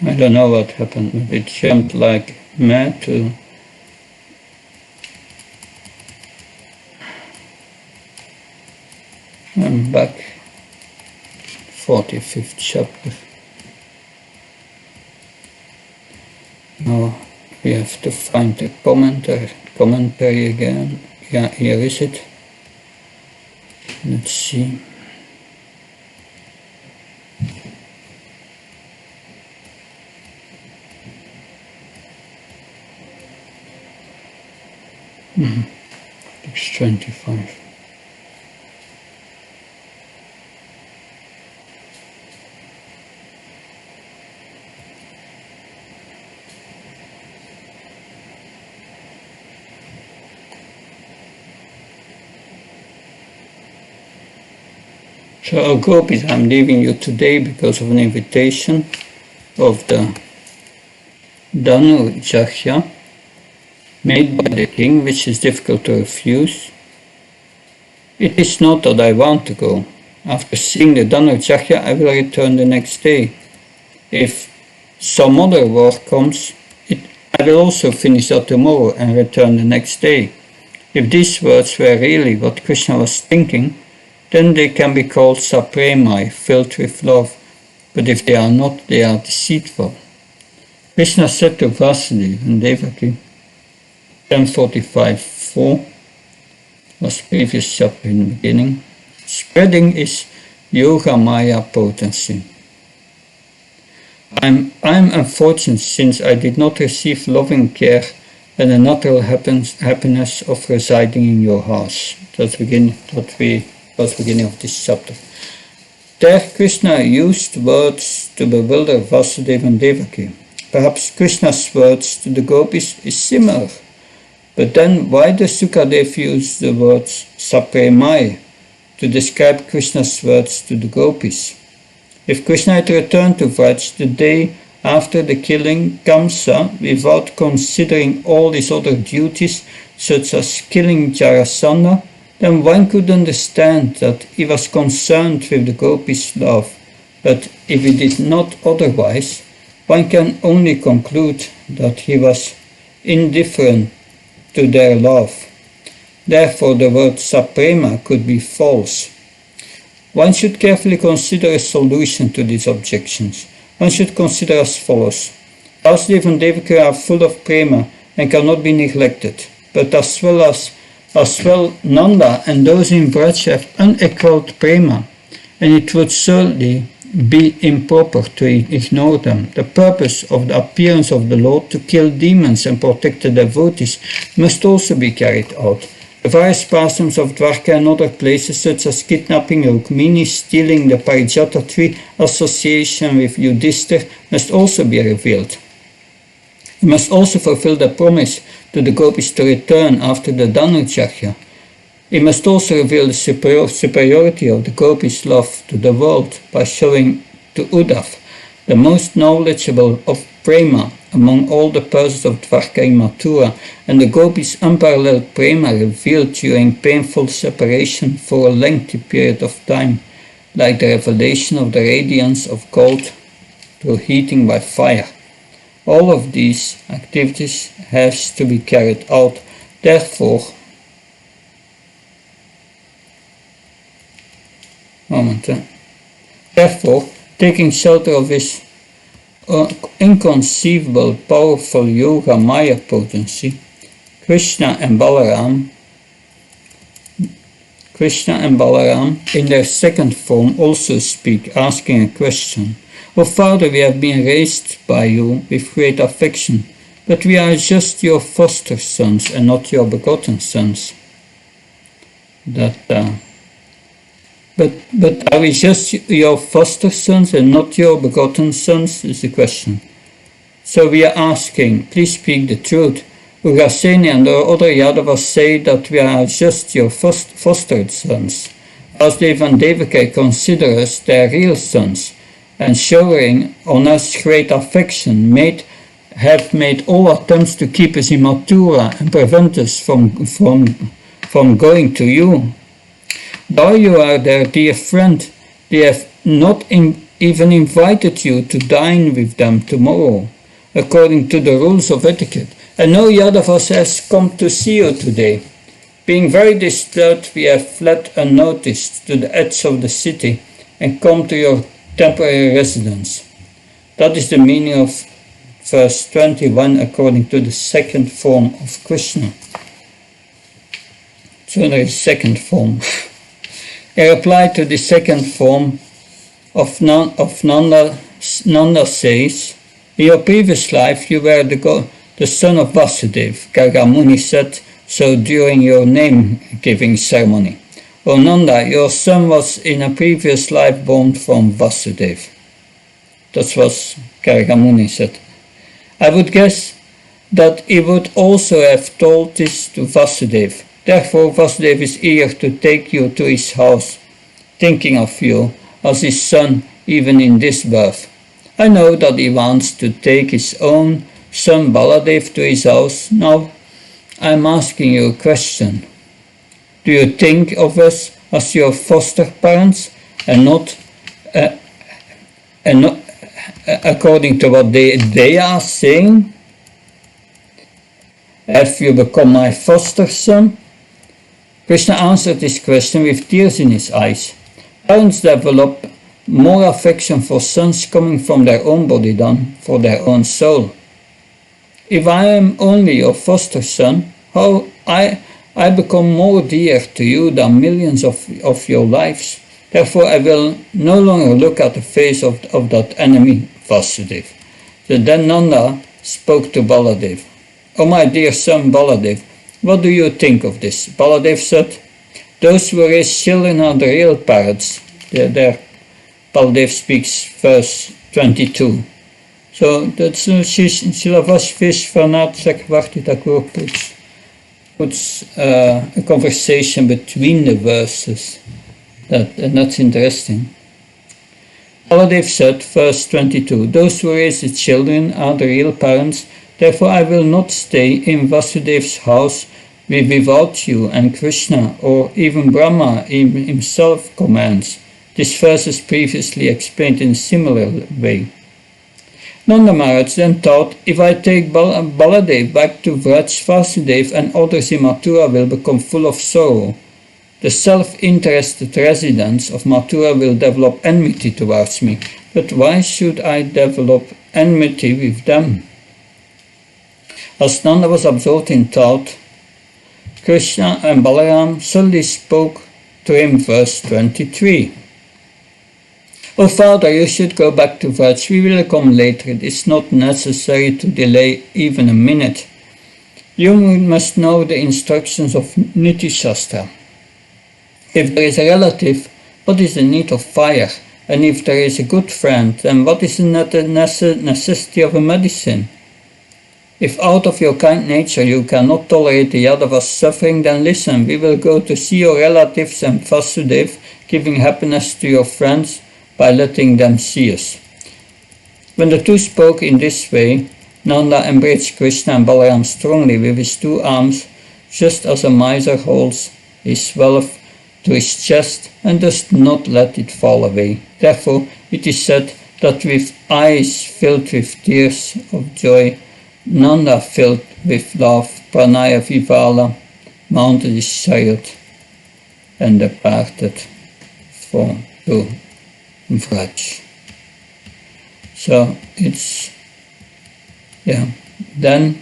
I don't know what happened, but it jumped like mad to I'm back 45th chapter. Now we have to find the commentary again. Yeah, here is it. Let's see. It's 25. So, O Gopis, I'm leaving you today because of an invitation of the Dhanur Jahya, made by the king, which is difficult to refuse. It is not that I want to go. After seeing the Dhanur Jahya, I will return the next day. If some other war comes, I will also finish that tomorrow and return the next day. If these words were really what Krishna was thinking, then they can be called sapremai, filled with love. But if they are not, they are deceitful. Krishna said to Vasudeva and Devaki, 10:45:4 was previous chapter in the beginning. Spreading is yoga maya potency. I'm unfortunate since I did not receive loving care and the natural happiness of residing in your house. That's beginning of this chapter. There Krishna used words to bewilder Vasudeva and Devaki. Perhaps Krishna's words to the gopis is similar. But then why does Sukadev use the words sapremai to describe Krishna's words to the gopis? If Krishna had returned to Vraj the day after the killing Kamsa without considering all his other duties such as killing Jarasandha, then one could understand that he was concerned with the gopis' love, but if it is not otherwise, one can only conclude that he was indifferent to their love. Therefore, the word Suprema could be false. One should carefully consider a solution to these objections. One should consider as follows. Vasudeva and Devaki are full of prema and cannot be neglected, but as well Nanda and those in Braj have unequaled prema, and it would certainly be improper to ignore them. The purpose of the appearance of the Lord to kill demons and protect the devotees must also be carried out. The various pastimes of Dwarka and other places, such as kidnapping Rukmini, stealing the Parijata tree, association with Yudhishthir, must also be revealed. He must also fulfill the promise to the gopis to return after the Dhanurjagya. He must also reveal the superiority of the gopis' love to the world by showing to Uddhav, the most knowledgeable of prema among all the persons of Dwarka in Mathura, and the gopis' unparalleled prema revealed during painful separation for a lengthy period of time, like the revelation of the radiance of gold through heating by fire. All of these activities has to be carried out. Therefore, taking shelter of his inconceivable, powerful yoga Maya potency, Krishna and Balaram in their second form also speak, asking a question. O Father, we have been raised by you with great affection, but we are just your foster sons and not your begotten sons. But are we just your foster sons and not your begotten sons, is the question. So we are asking, please speak the truth. Ugraseni and our other Yadavas say that we are just your fostered sons. Vasudeva and Devaki consider us their real sons, and showering on us great affection have made all attempts to keep us in Mathura and prevent us from going to you. Though you are their dear friend, they have not even invited you to dine with them tomorrow, according to the rules of etiquette. And no Yadavas has come to see you today. Being very disturbed, we have fled unnoticed to the edge of the city and come to your temporary residence. That is the meaning of verse 21 according to the second form of Krishna. So there is second form. In reply to the second form of Nanda says, in your previous life you were the son of Vasudeva. Gargamuni said so during your name-giving ceremony. O Nanda, your son was in a previous life born from Vasudeva. That was Gargamuni said. I would guess that he would also have told this to Vasudeva. Therefore Vasudeva is eager to take you to his house, thinking of you as his son even in this birth. I know that he wants to take his own son Baladev to his house. Now I am asking you a question. Do you think of us as your foster parents and not according to what they are saying? Have you become my foster son? Krishna answered this question with tears in his eyes. Parents develop more affection for sons coming from their own body than for their own soul. If I am only your foster son, how I become more dear to you than millions of your lives. Therefore I will no longer look at the face of that enemy Vasudeva. So then Nanda spoke to Baladev. Oh my dear son Baladev, what do you think of this? Baladev said, those who raise children are the real parents. There Baladev speaks verse 22. So that's Srila Vishwanath Chakravarti Thakur puts a conversation between the verses. And that's interesting. Baladev said, verse 22, those who raise the children are the real parents. Therefore I will not stay in Vasudev's house without you and Krishna, or even Brahma himself commands. This verse is previously explained in a similar way. Nanda Maharaj then thought, if I take Baladev back to Vraj, Vasudev and others in Mathura will become full of sorrow. The self-interested residents of Mathura will develop enmity towards me. But why should I develop enmity with them? As Nanda was absorbed in thought, Krishna and Balaram suddenly spoke to him, verse 23. Oh father, you should go back to Vraj. We will come later. It is not necessary to delay even a minute. You must know the instructions of Niti Shastra. If there is a relative, what is the need of fire? And if there is a good friend, then what is the necessity of a medicine? If out of your kind nature you cannot tolerate the Yadavas suffering, then listen, we will go to see your relatives and Vasudev, giving happiness to your friends by letting them see us. When the two spoke in this way, Nanda embraced Krishna and Balaram strongly with his two arms, just as a miser holds his wealth to his chest and does not let it fall away. Therefore, it is said that with eyes filled with tears of joy, Nanda, filled with love, Pranaya Vivala, mounted his chariot and departed to Vraj. So it's, then,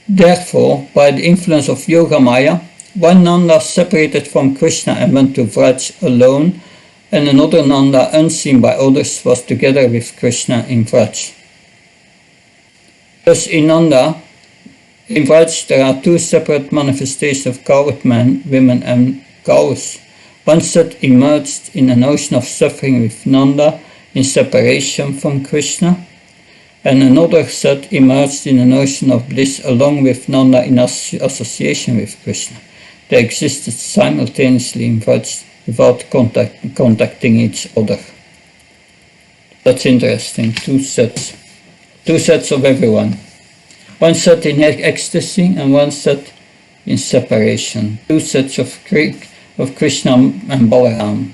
therefore, by the influence of Yoga Maya, one Nanda separated from Krishna and went to Vraj alone, and another Nanda, unseen by others, was together with Krishna in Vraj. Thus in Vraj there are two separate manifestations of coward men, women and cows. One set emerged in an ocean of suffering with Nanda in separation from Krishna, and another set emerged in an ocean of bliss along with Nanda in association with Krishna. They existed simultaneously in Vraj without contacting each other. That's interesting, two sets of everyone. One set in ecstasy and one set in separation. Two sets of Krishna and Balaram,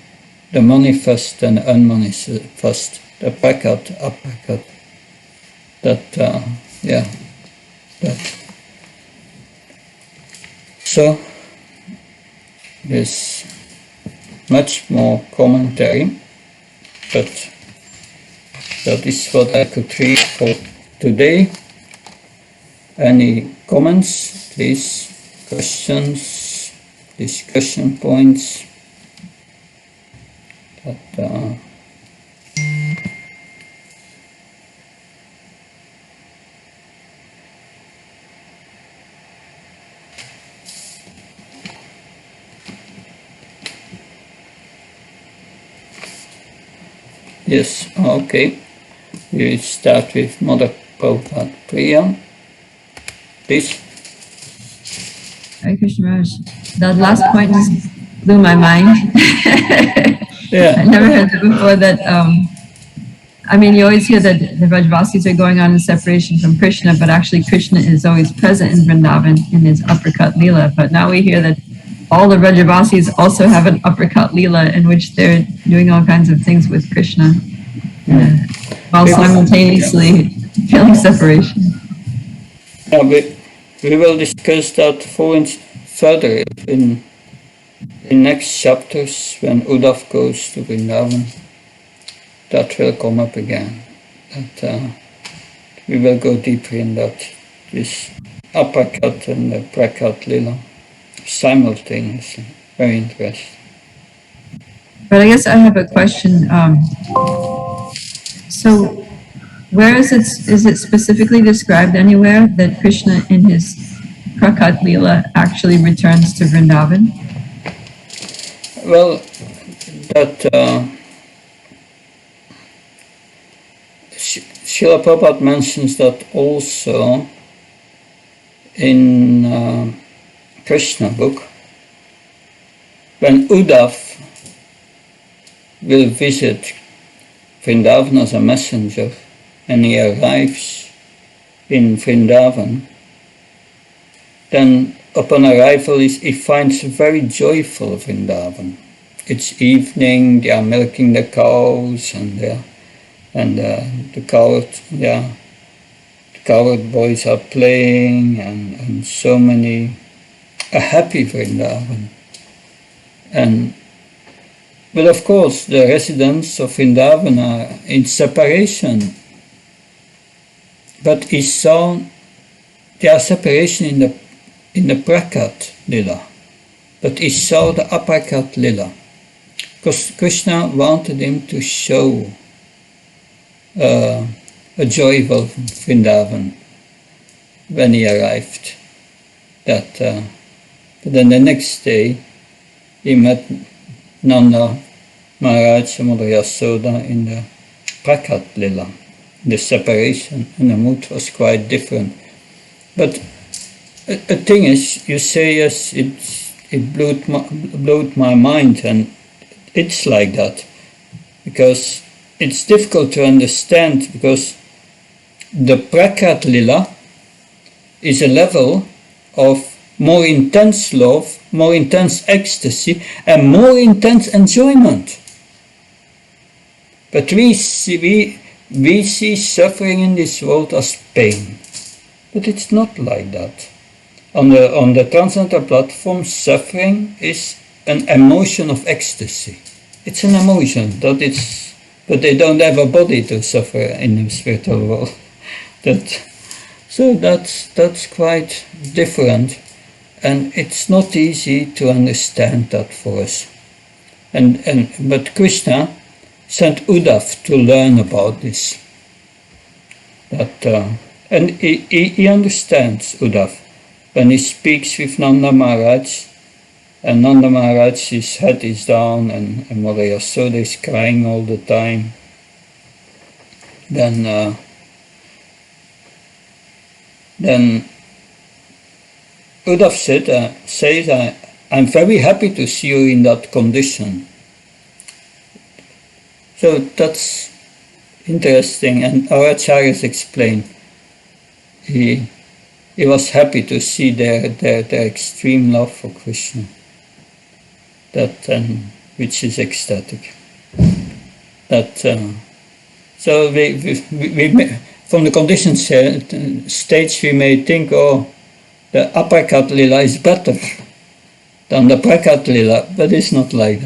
the manifest and the unmanifest, the prakat, aprakat. So, there's much more commentary, but that is what I could read for today. Any comments, please? Questions, discussion points? Yes, okay. We will start with Mother Prabhupada Priya. Please. Hare Krishna Maharaj. That last point just blew my mind. Yeah. I never heard that before. That you always hear that the Vrajvasis are going on in separation from Krishna, but actually Krishna is always present in Vrindavan in his uppercut lila. But now we hear that all the Vrajavasis also have an uppercut lila in which they're doing all kinds of things with Krishna, while simultaneously feeling separation. We will discuss that further in next chapters when Uddhav goes to Vrindavan. That will come up again. We will go deeper in that. This aprakat and the prakat lila simultaneously. Very interesting. But I guess I have a question. So, where is it specifically described anywhere that Krishna in his Prakat Leela actually returns to Vrindavan? Well, that Srila Prabhupada mentions that also in Krishna book, when Uddhav will visit Vrindavan as a messenger, and he arrives in Vrindavan, then upon arrival he finds very joyful Vrindavan. it's evening, they are milking the cows, and the cowherd boys are playing, and so many, a happy Vrindavan. But of course, the residents of Vrindavan are in separation. But he saw their separation in the Prakat Lila. But he saw the Aprakat Lila. Because Krishna wanted him to show a joyful Vrindavan when he arrived. But then the next day, he met Nanda Maharaj and Mother Yasoda in the Prakat Lila, the separation, and the mood was quite different. But the thing is, you say yes, it blew my mind, and it's like that, because it's difficult to understand, because the Prakat Lila is a level of more intense love, more intense ecstasy, and more intense enjoyment. But we see suffering in this world as pain. But it's not like that. On the Transcendental platform, suffering is an emotion of ecstasy. It's an emotion, but they don't have a body to suffer in the spiritual world. So that's quite different. And it's not easy to understand that for us. But Krishna sent Uddhav to learn about this. And he understands Uddhav when he speaks with Nanda Maharaj, and Nanda Maharaj's head is down, and Mother Yasoda is crying all the time. Then Uddhav says, I'm very happy to see you in that condition. So that's interesting, and our acharyas explain. He was happy to see their extreme love for Krishna, which is ecstatic. So we from the conditioned stage we may think, oh, the Aprakat Lila is better than the Prakat Lila, but it's not like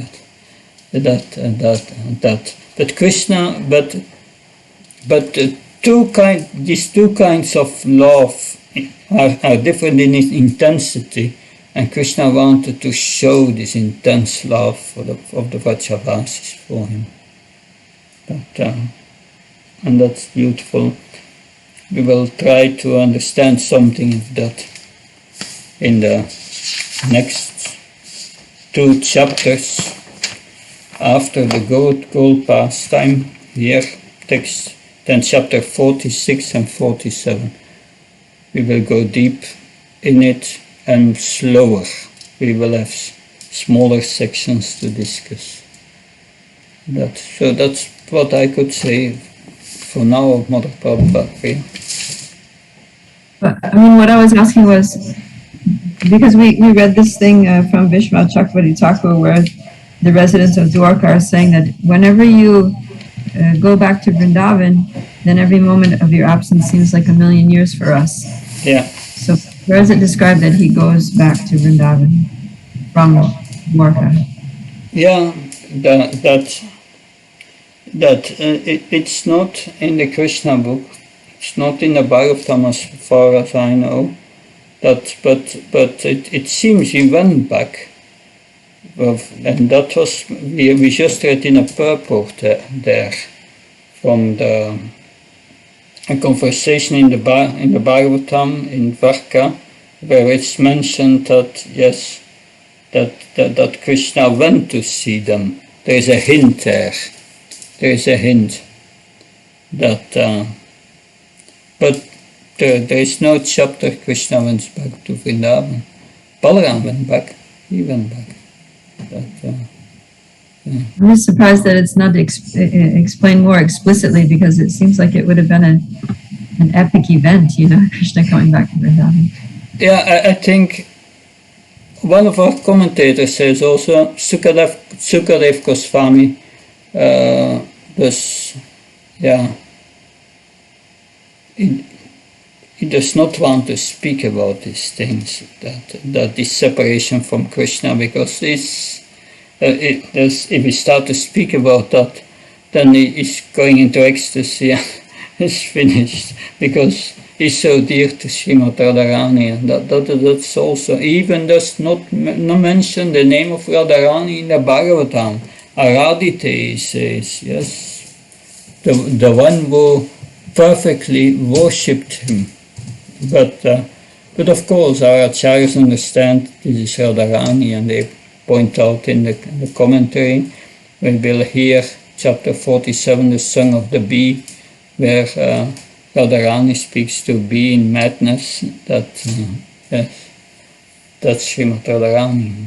that. But Krishna, these two kinds of love are different in its intensity, and Krishna wanted to show this intense love of the Vrajavasis for him. And that's beautiful. We will try to understand something of that in the next 2 chapters after the gold pastime here, text, then chapter 46 and 47. We will go deep in it and slower. We will have smaller sections to discuss. So that's what I could say for now of Mother Prabhupada. But I mean, what I was asking was, because we read this thing from Vishwanath Chakravarti Thakur, where the residents of Dwarka are saying that whenever you go back to Vrindavan, then every moment of your absence seems like a million years for us. Yeah. So where is it described that he goes back to Vrindavan from Dwarka? Yeah, it's not in the Krishna book. It's not in the Bhagavatam as far as I know. But it seems he went back. And that was, we just read in a purport there from a conversation in the Bhagavatam in Dwarka, where it's mentioned that, yes, that Krishna went to see them. There is a hint there. There is a hint that, but there is no chapter Krishna went back to Vrindavan. Balaram went back. He went back. I'm just surprised that it's not explained more explicitly, because it seems like it would have been an epic event, Krishna coming back to Vrindavan. Yeah, I think one of our commentators says also, Sukadev Sukadev Goswami does, yeah, he does not want to speak about these things, that this separation from Krishna, because if we start to speak about that, then he is going into ecstasy and it's finished, because he's so dear to Srimad Radharani, and that's also, even does not mention the name of Radharani in the Bhagavatam. Aradite, he says, yes, the one who perfectly worshipped him. But of course our acharyas understand this is Radharani, and they point out in the commentary, we will hear chapter 47, the song of the bee, where Radharani speaks to bee in madness, that's Srimad Radharani.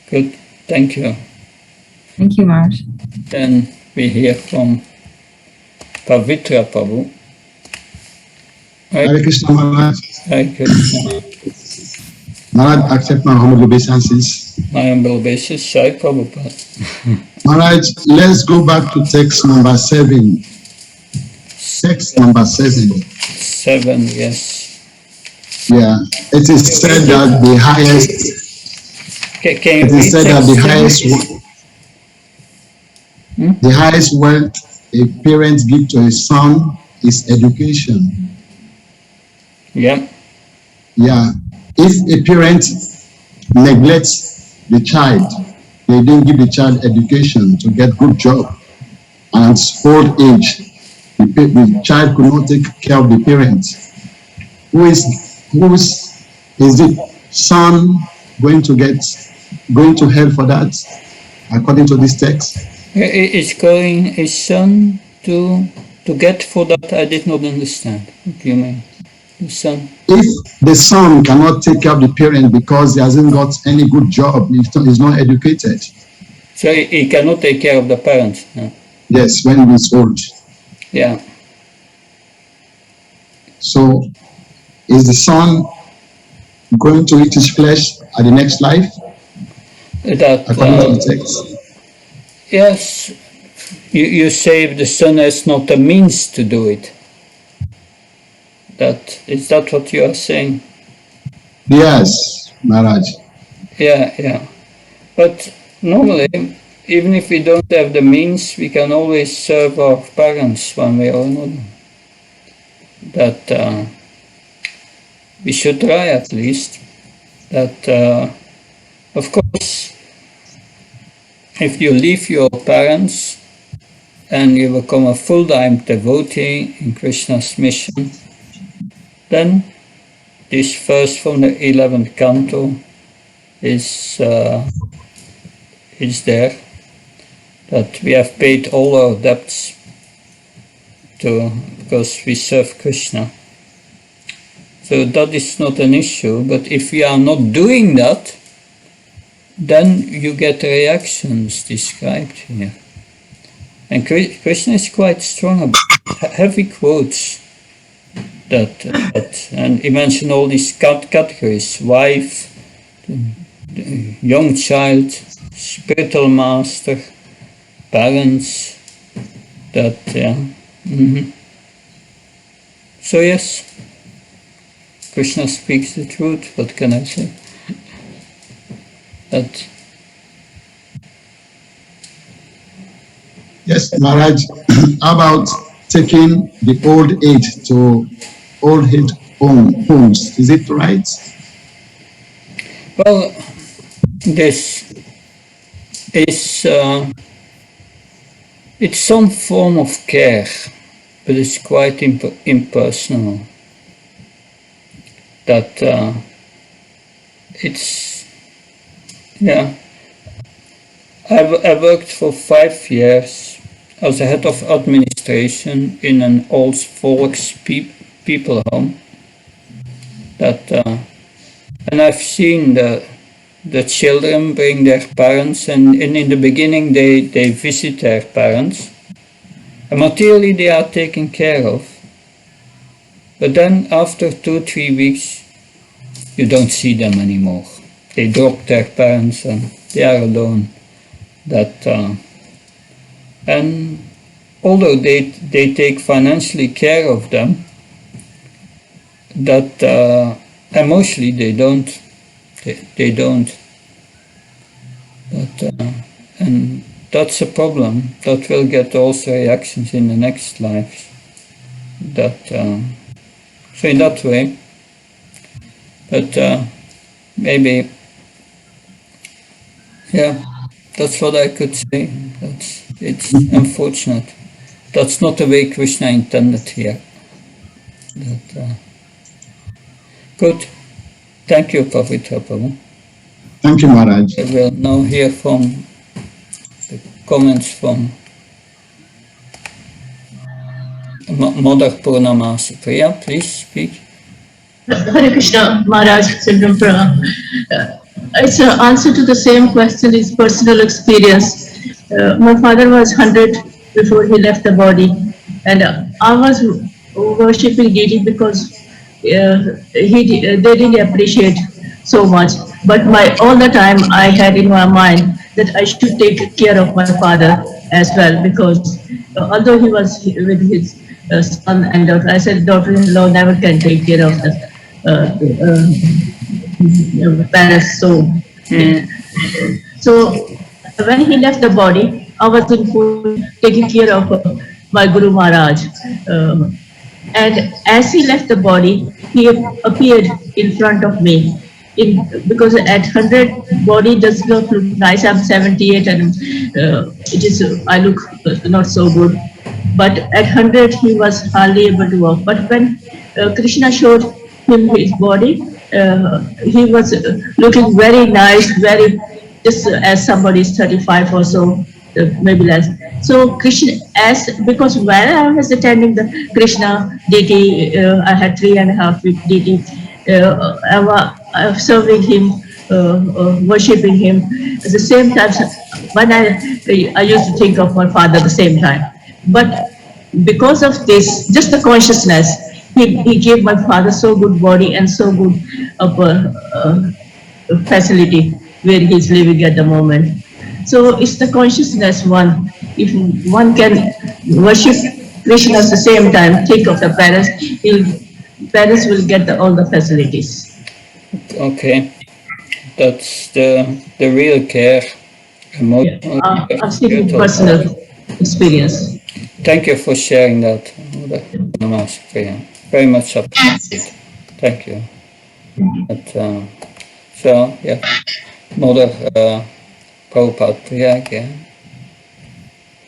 Good, thank you. Thank you, Maharaj. Then we hear from Pavitra Prabhu. Hare Krishna Maharaj. Hare Krishna. Maharaj, accept my humble obeisances. My humble obeisance, Shai Prabhupada. Maharaj, let's go back to text number 7. Text number 7. 7, yes. Yeah, it is said that the highest. Can It you is said that the highest wealth a parent gives to a son is education. Yeah. Yeah. If a parent neglects the child, they didn't give the child education to get good job, and at old age, the child could not take care of the parents. Who is the son going to hell for that, according to this text? Is calling his son to get for that? I did not understand. What do you mean? The son? If the son cannot take care of the parent because he hasn't got any good job, he's not educated. So he cannot take care of the parents? No? Yes, when he's old. Yeah. So is the son going to eat his flesh at the next life? That, according to the text? Yes. You say if the son has not the means to do it. Is that what you are saying? Yes, Maharaj. Yeah. But normally, even if we don't have the means, we can always serve our parents one way or another. That we should try at least. That, of course, if you leave your parents and you become a full-time devotee in Krishna's mission, then this verse from the 11th canto is there, that we have paid all our debts because we serve Krishna. So that is not an issue, but if we are not doing that, then you get the reactions described here. And Krishna is quite strong about heavy quotes that and he mentioned all these categories: wife, young child, spiritual master, parents, that, yeah. So yes, Krishna speaks the truth, what can I say? That. Yes, Maharaj, how about taking the old age to old age homes? Is it right? Well, this is it's some form of care, but it's quite impersonal. That it's, yeah. I worked for 5 years as a head of administration in an old folks people home. That and I've seen the children bring their parents, and in the beginning they visit their parents. And materially they are taken care of. But then after 2-3 weeks, you don't see them anymore. they drop their parents and they are alone. And although they take financially care of them, that emotionally they don't. They don't. And that's a problem. That will get also reactions in the next lives. So in that way, but maybe, yeah, that's what I could say. It's unfortunate. That's not the way Krishna intended here. Good. Thank you, Pavitra Prabhu. Thank you, Maharaj. I will now hear from the comments from Mother Purnamasi. Priya, please speak. Hare Krishna, Maharaj, Sundram Pranam. It's an answer to the same question, is personal experience. My father was 100 before he left the body, and I was worshipping deity because they didn't appreciate so much. But all the time I had in my mind that I should take care of my father as well, because although he was with his son and daughter, I said daughter-in-law never can take care of the parents. So when he left the body, I was in full taking care of my Guru Maharaj. And as he left the body, he appeared in front of me. Because at 100 body does not look nice. I'm 78 and I look not so good. But at 100 he was hardly able to walk. But when Krishna showed him his body, he was looking very nice, very just as somebody is 35 or so, maybe less. So Krishna, because when I was attending the Krishna deity, I had 3.5 week deity. I was serving him, worshipping him. At the same time, when I used to think of my father at the same time. But because of this, just the consciousness, he gave my father so good body and so good facility where he's living at the moment. So it's the consciousness one. If one can worship Krishna at the same time, think of the parents, parents will get all the facilities. Okay, that's the real care. I've seen personal experience. Thank you for sharing that. Very much appreciated. Thank you. But, so, yeah, Mother Prabhupada, Priya again.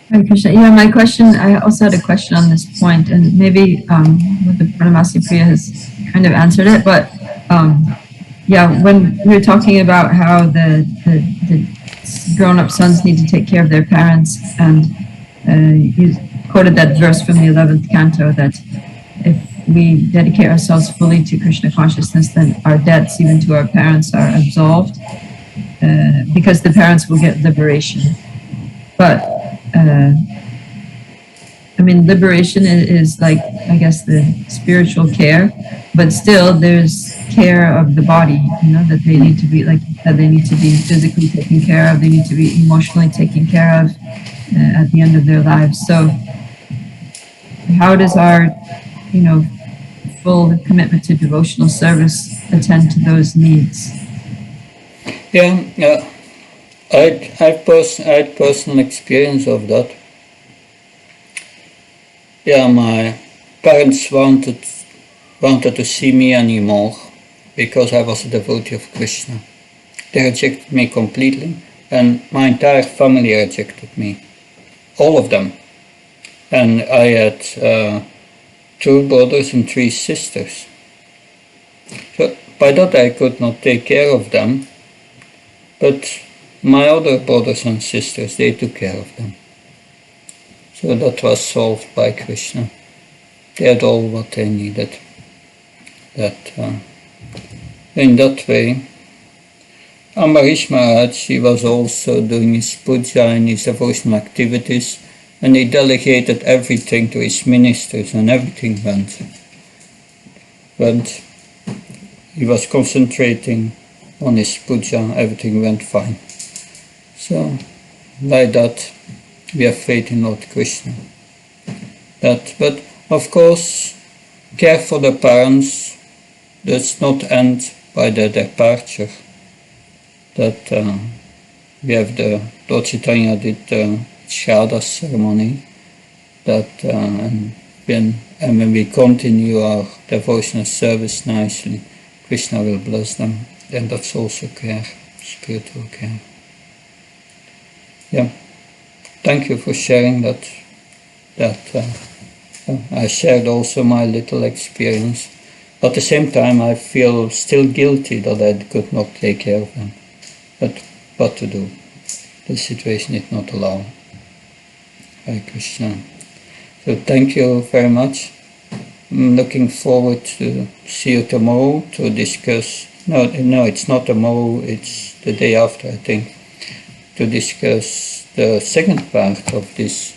Hare Krishna. Yeah, my question, I also had a question on this point, and maybe the Pranamasi Priya has kind of answered it, but yeah, when we were talking about how the grown-up sons need to take care of their parents, and you quoted that verse from the 11th canto, that if we dedicate ourselves fully to Krishna consciousness, then our debts, even to our parents, are absolved, because the parents will get liberation. But I mean, liberation is like, I guess, the spiritual care, but still there's care of the body, you know, that they need to be, like, that they need to be physically taken care of, they need to be emotionally taken care of at the end of their lives. So how does our, you know, full commitment to devotional service attend to those needs? Yeah, I had personal experience of that. Yeah, my parents wanted to see me anymore because I was a devotee of Krishna. They rejected me completely, and my entire family rejected me, all of them. And I had 2 brothers and 3 sisters. So by that I could not take care of them, but my other brothers and sisters, they took care of them. So that was solved by Krishna. They had all what they needed. In that way, Ambarish Maharaj, he was also doing his puja and his devotional activities, and he delegated everything to his ministers, and everything went. He was concentrating on his puja, everything went fine. So, like that, we have faith in Lord Krishna. But of course, care for the parents does not end by their departure. That we have the Lord Chaitanya did the Shraddha ceremony. That and when we continue our devotional service nicely, Krishna will bless them. Then that's also care, spiritual care. Yeah. Thank you for sharing that. I shared also my little experience. At the same time, I feel still guilty that I could not take care of them. But what to do? The situation did not allow. Hare Krishna. So thank you very much. I'm looking forward to see you tomorrow to discuss. No, it's not tomorrow. It's the day after, I think, to discuss the second part of this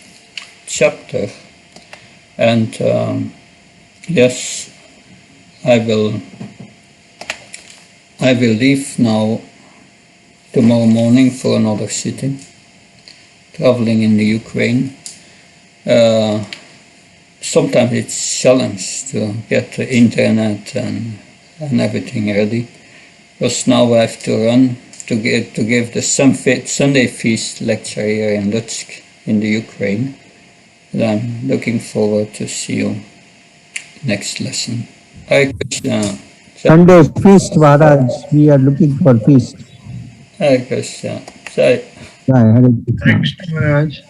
chapter. And yes, I will leave now tomorrow morning for another city, traveling in the Ukraine. Sometimes it's a challenge to get the internet and everything ready, because now I have to run to give the Sunday feast lecture here in Lutsk in the Ukraine. And I'm looking forward to see you next lesson. Hare Krishna. Sunday feast, Maharaj. We are looking for feast. Hare Krishna. Jai. Jai Hare Krishna. Thanks, Maharaj.